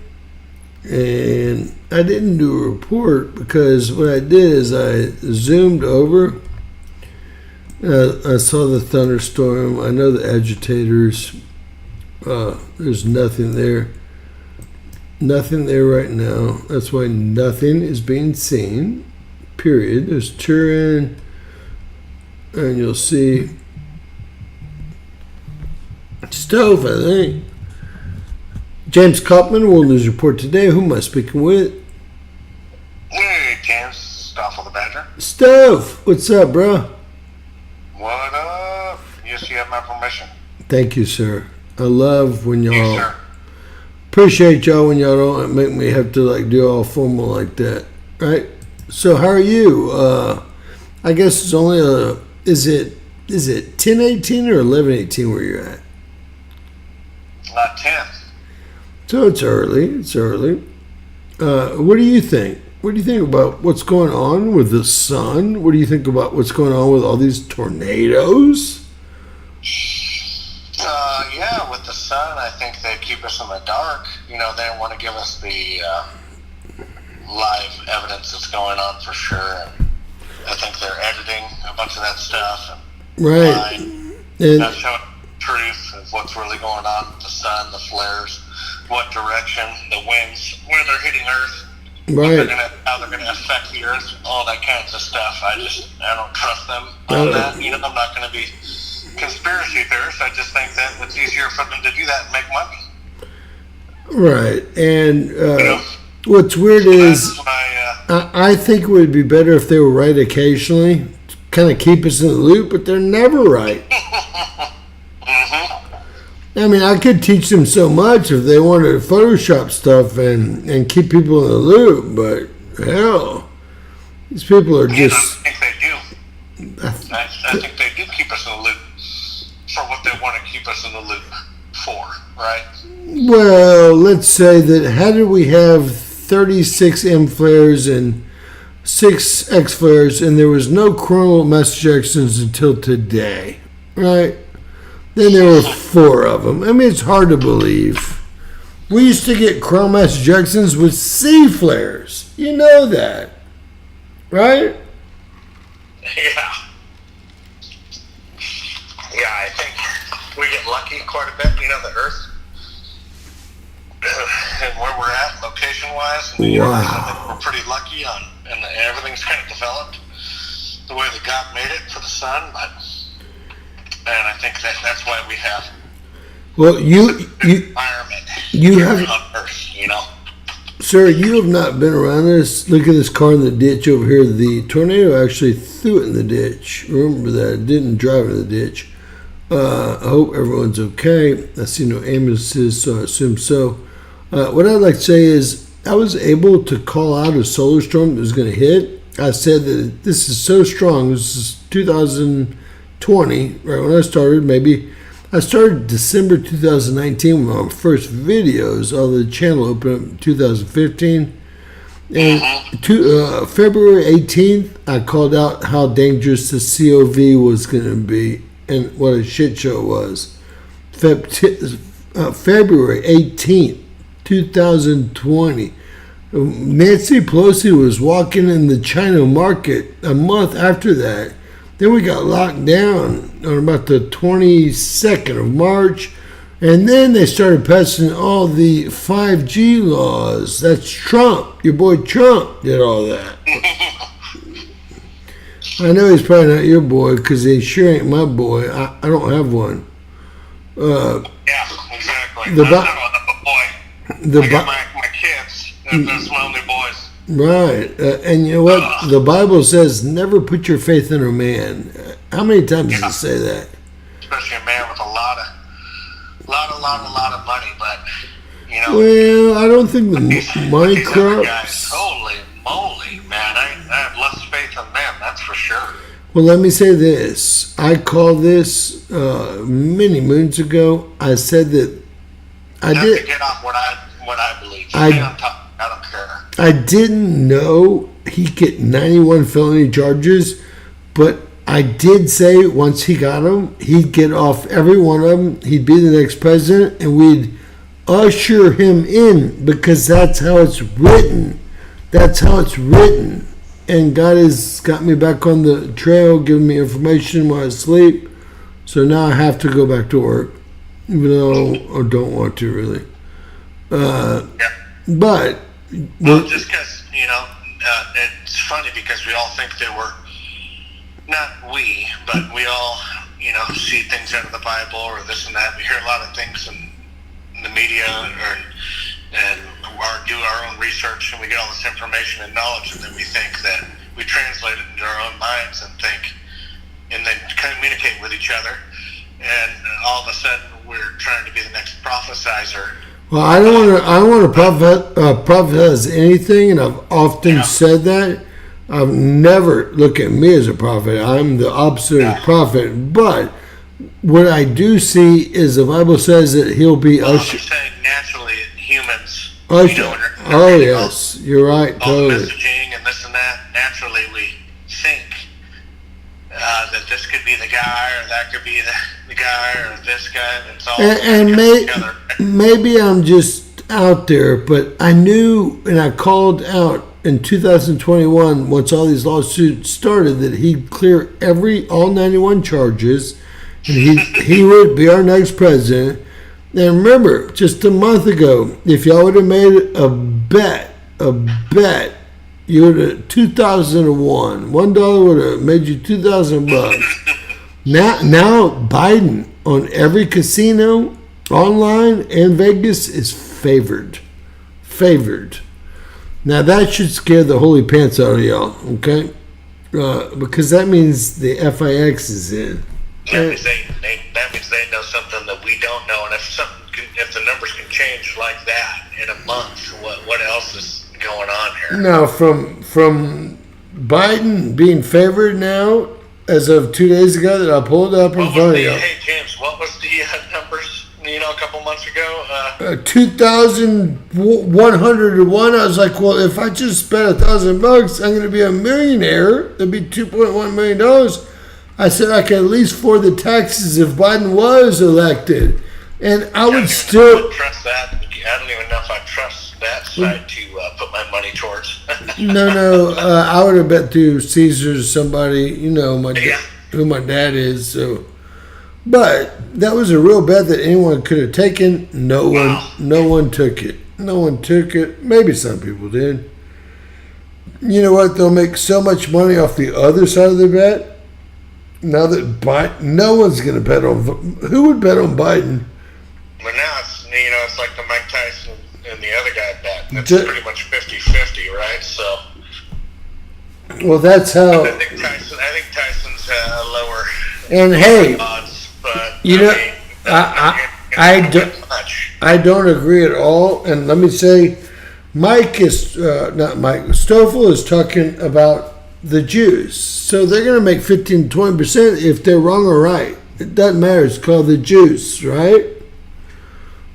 and I didn't do a report because what I did is I zoomed over. I saw the thunderstorm. I know the agitators. There's nothing there. Nothing there right now. That's why nothing is being seen. Period. There's Turin, and you'll see Stove, I think. James Kopman, World News Report today. Who am I speaking with? Hey, James. Stoffel the Badger. Stove, what's up, bro? What up? Yes, you have my permission. Thank you, sir. I love when y'all Yes, sir. appreciate y'all when y'all don't make me have to like do all formal like that, right? So how are you? I guess it's only is it 10:18 or 11:18 where you're at? 10. So it's early. It's early. What do you think? What do you think about what's going on with the sun? What do you think about what's going on with all these tornadoes? Yeah, with the sun, I think they keep us in the dark. You know, they don't want to give us the live evidence that's going on for sure. And I think they're editing a bunch of that stuff. And Right. lying, And not showing the truth of what's really going on with the sun, the flares, what direction, the winds, where they're hitting Earth. right. How they're going to affect the Earth, all that kinds of stuff. I don't trust them on that. You know, I'm not going to be conspiracy theorists. I just think that it's easier for them to do that and make money. Right. And know? what's weird is That's my, I think it would be better if they were right occasionally, kind of keep us in the loop, but they're never right. I mean, I could teach them so much if they wanted to Photoshop stuff and keep people in the loop, but hell, these people are I just. think they do. I think they do keep us in the loop for what they want to keep us in the loop for, right? Well, let's say that how did we have 36 M flares and 6 X flares, and there was no coronal mass ejections until today, right? Then there were 4 of them. I mean, it's hard to believe. We used to get coronal mass ejections with C flares. You know that, right? Yeah. Yeah, I think we get lucky quite a bit, you know, the Earth and where we're at location-wise. And the universe, I think we're pretty lucky on, and everything's kind of developed the way that God made it for the sun, and I think that's why we have Well, you environment you here have, on Earth, you know. sir, you have not been around this. Look at this car in the ditch over here. The tornado actually threw it in the ditch. Remember that. It didn't drive in the ditch. I hope everyone's okay. I see no ambulances, so I assume so. What I'd like to say is I was able to call out a solar storm that was going to hit. I said that this is so strong. This is 2020, right when I started, maybe. I started December 2019 with my first videos, although the channel opened up in 2015. And February 18th, I called out how dangerous the COV was going to be and what a shit show it was. February 18th, 2020. Nancy Pelosi was walking in the China market a month after that. Then we got locked down on about the 22nd of March. And then they started passing all the 5G laws. That's Trump. Your boy Trump did all that. I know he's probably not your boy because he sure ain't my boy. I don't have one. Yeah, exactly. The I don't have a boy. I got my kids. That's my only boys. Right. And you know what? The Bible says never put your faith in a man. How many times does it say that? Especially a man with a lot of money, but, you know. Well, I don't think the money these other guys, corrupts. holy moly, man. I have less faith in them, that's for sure. Well, let me say this. I call this many moons ago. I said that I Not did. to get off what I believe. I- Stay on top. I don't care. I didn't know he'd get 91 felony charges, but I did say once he got them, he'd get off every one of them. He'd be the next president, and we'd usher him in because that's how it's written. That's how it's written. And God has got me back on the trail, giving me information while I sleep. So now I have to go back to work, even though I don't want to really. Yeah. But Well, just because, it's funny because we all think that not we, but we all, see things out of the Bible or this and that. We hear a lot of things in the media and do our own research, and we get all this information and knowledge, and then we think that we translate it into our own minds and then communicate with each other, and all of a sudden we're trying to be the next prophesizer. well, I don't want to prophesize anything, and I've often said that. I've never look at me as a prophet. I'm the opposite of a prophet. But what I do see is the Bible says that he'll be I'm usher. saying naturally humans, Usher. Oh reading yes, you're right. all the Totally. messaging and this and that, naturally we think that this could be the guy or that could be the guy or this guy. And it's all And together. maybe I'm just out there, but I knew, and I called out in 2021 once all these lawsuits started that he'd clear all 91 charges, and he would be our next president. And remember, just a month ago, if y'all would have made a bet, you would have 2001. $1 would have made you $2,000. Now Biden on every casino, online and Vegas, is favored. Now that should scare the holy pants out of y'all, okay? Because that means the FIX is in. That means they know something that we don't know, and if the numbers can change like that in a month, what else is going on here? Now, from Biden being favored now, as of 2 days ago, that I pulled up in front of you. Hey James, what was the numbers? A couple months ago. 2,100 to 1. I was like, well, if I just spent $1,000, I'm going to be a millionaire. That'd be $2.1 million. I said I could at least afford the taxes if Biden was elected, and I would still trust that. I don't even know if I trust that side to put my money towards. No. I would have bet through Caesars or somebody, who my dad is. So, but that was a real bet that anyone could have taken. No one took it. No one took it. Maybe some people did. You know what? They'll make so much money off the other side of the bet. Now that no one's going to bet on. Who would bet on Biden? But now it's like the Mike Tyson and the other guy bet. It's pretty much 50-50, right? So. Well, that's how. I think Tyson's lower. And hey, odds, but I don't agree at all. And let me say, Stoffel is talking about the Jews. So they're going to make 15-20% if they're wrong or right. It doesn't matter. It's called the Jews, right?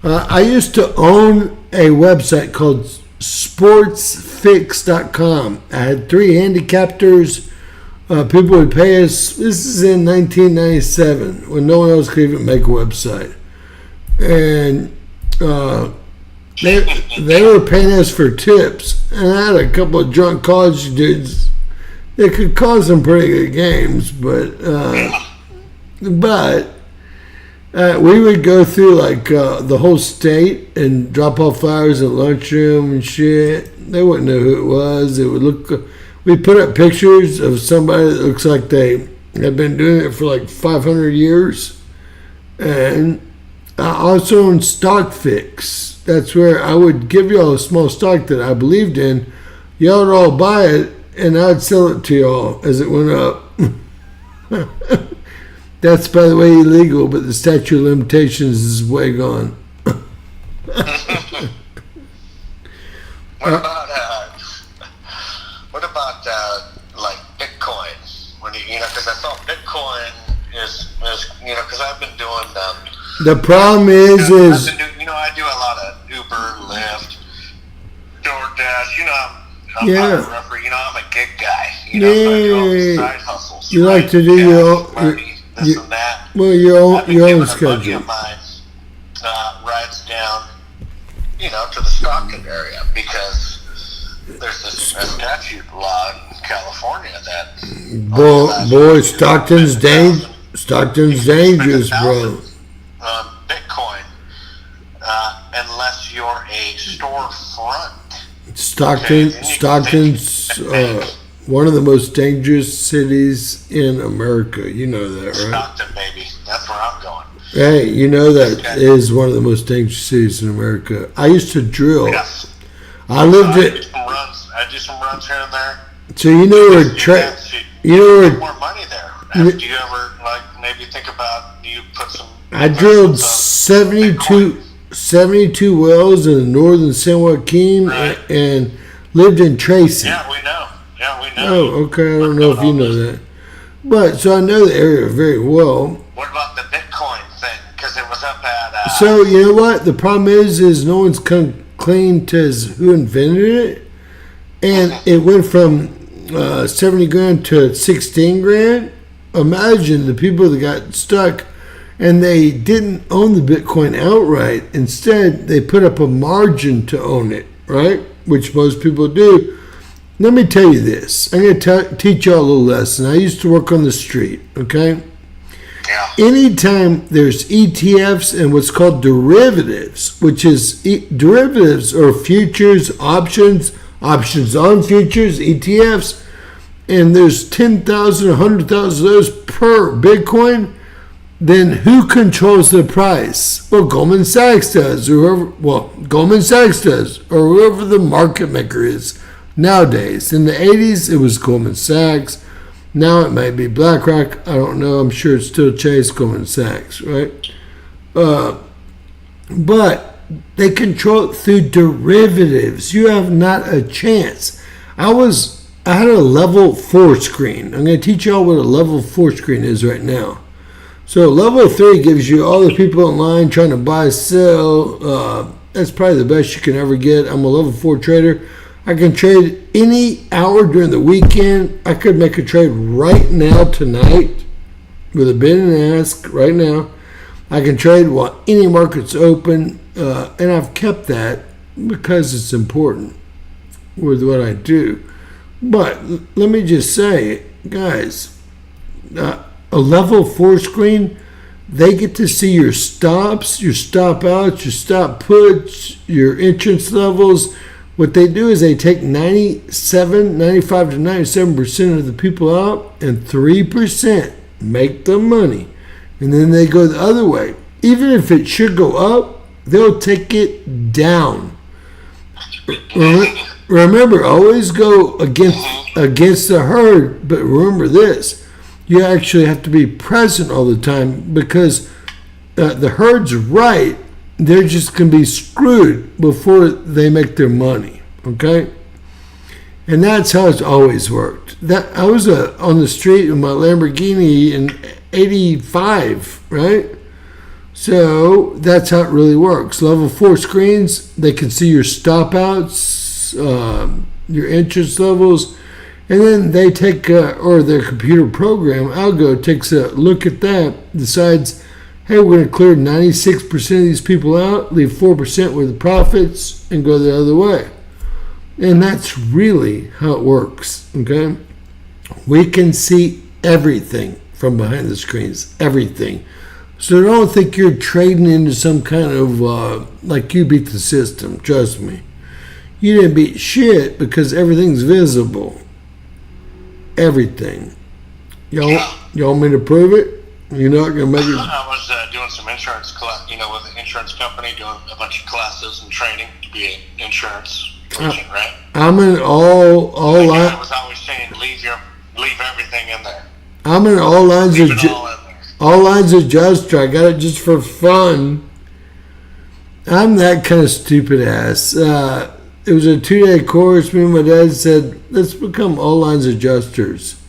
I used to own a website called sportsfix.com. I had 3 handicappers. People would pay us. This is in 1997 when no one else could even make a website. And they were paying us for tips. And I had a couple of drunk college dudes. They could cause some pretty good games, but we would go through like the whole state and drop off flowers at lunchroom and shit. They wouldn't know who it was. It would look. We put up pictures of somebody that looks like they have been doing it for like 500 years. And I also own StockFix. That's where I would give y'all a small stock that I believed in. Y'all would all buy it, and I'd sell it to y'all as it went up. That's, by the way, illegal, but the statute of limitations is way gone. What about like Bitcoin? When because I saw Bitcoin is because I've been doing. The problem is I've been doing, I do a lot of Uber, Lyft, DoorDash. I'm Yeah. not a rougher. I'm a gig guy. So I do all these side hustles. You like to do Gas, your own, money, this and that. well, your own I've been giving a buddy schedule. of mine rides down, to the Stockton area because there's this a statute law in California that Boy, Stockton's dangerous, bro. Bitcoin, unless you're a storefront. Stockton's one of the most dangerous cities in America. You know that, right? Stockton, baby. That's where I'm going. Hey, you know that is one of the most dangerous cities in America. I used to drill. Yes. I lived I it. do some runs here and there. So you know where you know where more money there. Do you ever maybe think about you put some? I drilled 72 wells in northern San Joaquin and lived in Tracy. Yeah, we know. Oh, okay. I don't know if you know that, but so I know the area very well. What about the Bitcoin thing? Because it was up at. So you know what the problem is no one's come clean to who invented it, and it went from 70 grand to 16 grand. Imagine the people that got stuck and they didn't own the Bitcoin outright. Instead, they put up a margin to own it, right? Which most people do. Let me tell you this. I'm going to teach you all a little lesson. I used to work on the street, okay? Yeah. Anytime there's ETFs and what's called derivatives, which is derivatives or futures, options on futures, ETFs, and there's 10,000, 100,000 of those per Bitcoin, then who controls the price? Well, Goldman Sachs does, or whoever the market maker is nowadays. In the 80s, it was Goldman Sachs. Now it might be BlackRock. I don't know. I'm sure it's still Chase, Goldman Sachs, right? But they control it through derivatives. You have not a chance. I had a level 4 screen. I'm going to teach y'all what a level 4 screen is right now. So level 3 gives you all the people in line trying to buy, sell. That's probably the best you can ever get. I'm a level 4 trader. I can trade any hour during the weekend. I could make a trade right now tonight with a bid and ask right now. I can trade while any market's open, and I've kept that because it's important with what I do. But let me just say, guys, a level 4 screen, they get to see your stops, your stop outs, your stop puts, your entrance levels. What they do is they take 95 to 97% of the people out, and 3% make the money. And then they go the other way. Even if it should go up, they'll take it down. Remember, always go against the herd, but remember this. You actually have to be present all the time because the herd's right. They're just going to be screwed before they make their money, okay? And that's how it's always worked. I was on the street with my Lamborghini in 85, right? So that's how it really works. Level 4 screens, they can see your stop outs, your interest levels, and then they take, or their computer program, Algo, takes a look at that, decides, hey, we're going to clear 96% of these people out, leave 4% with the profits, and go the other way. And that's really how it works, okay? We can see everything from behind the screens, everything. So don't think you're trading into some kind of, like you beat the system, trust me. You didn't beat shit because everything's visible. Everything. Y'all want me to prove it? You're not going to make it? I was doing some insurance, with an insurance company, doing a bunch of classes and training to be an insurance agent, right? I'm in all I was always saying, leave everything in there. I'm in all lines Leave of it all in there. all lines adjuster. I got it just for fun. I'm that kind of stupid ass. It was a 2-day course. Me and my dad said, let's become all lines adjusters.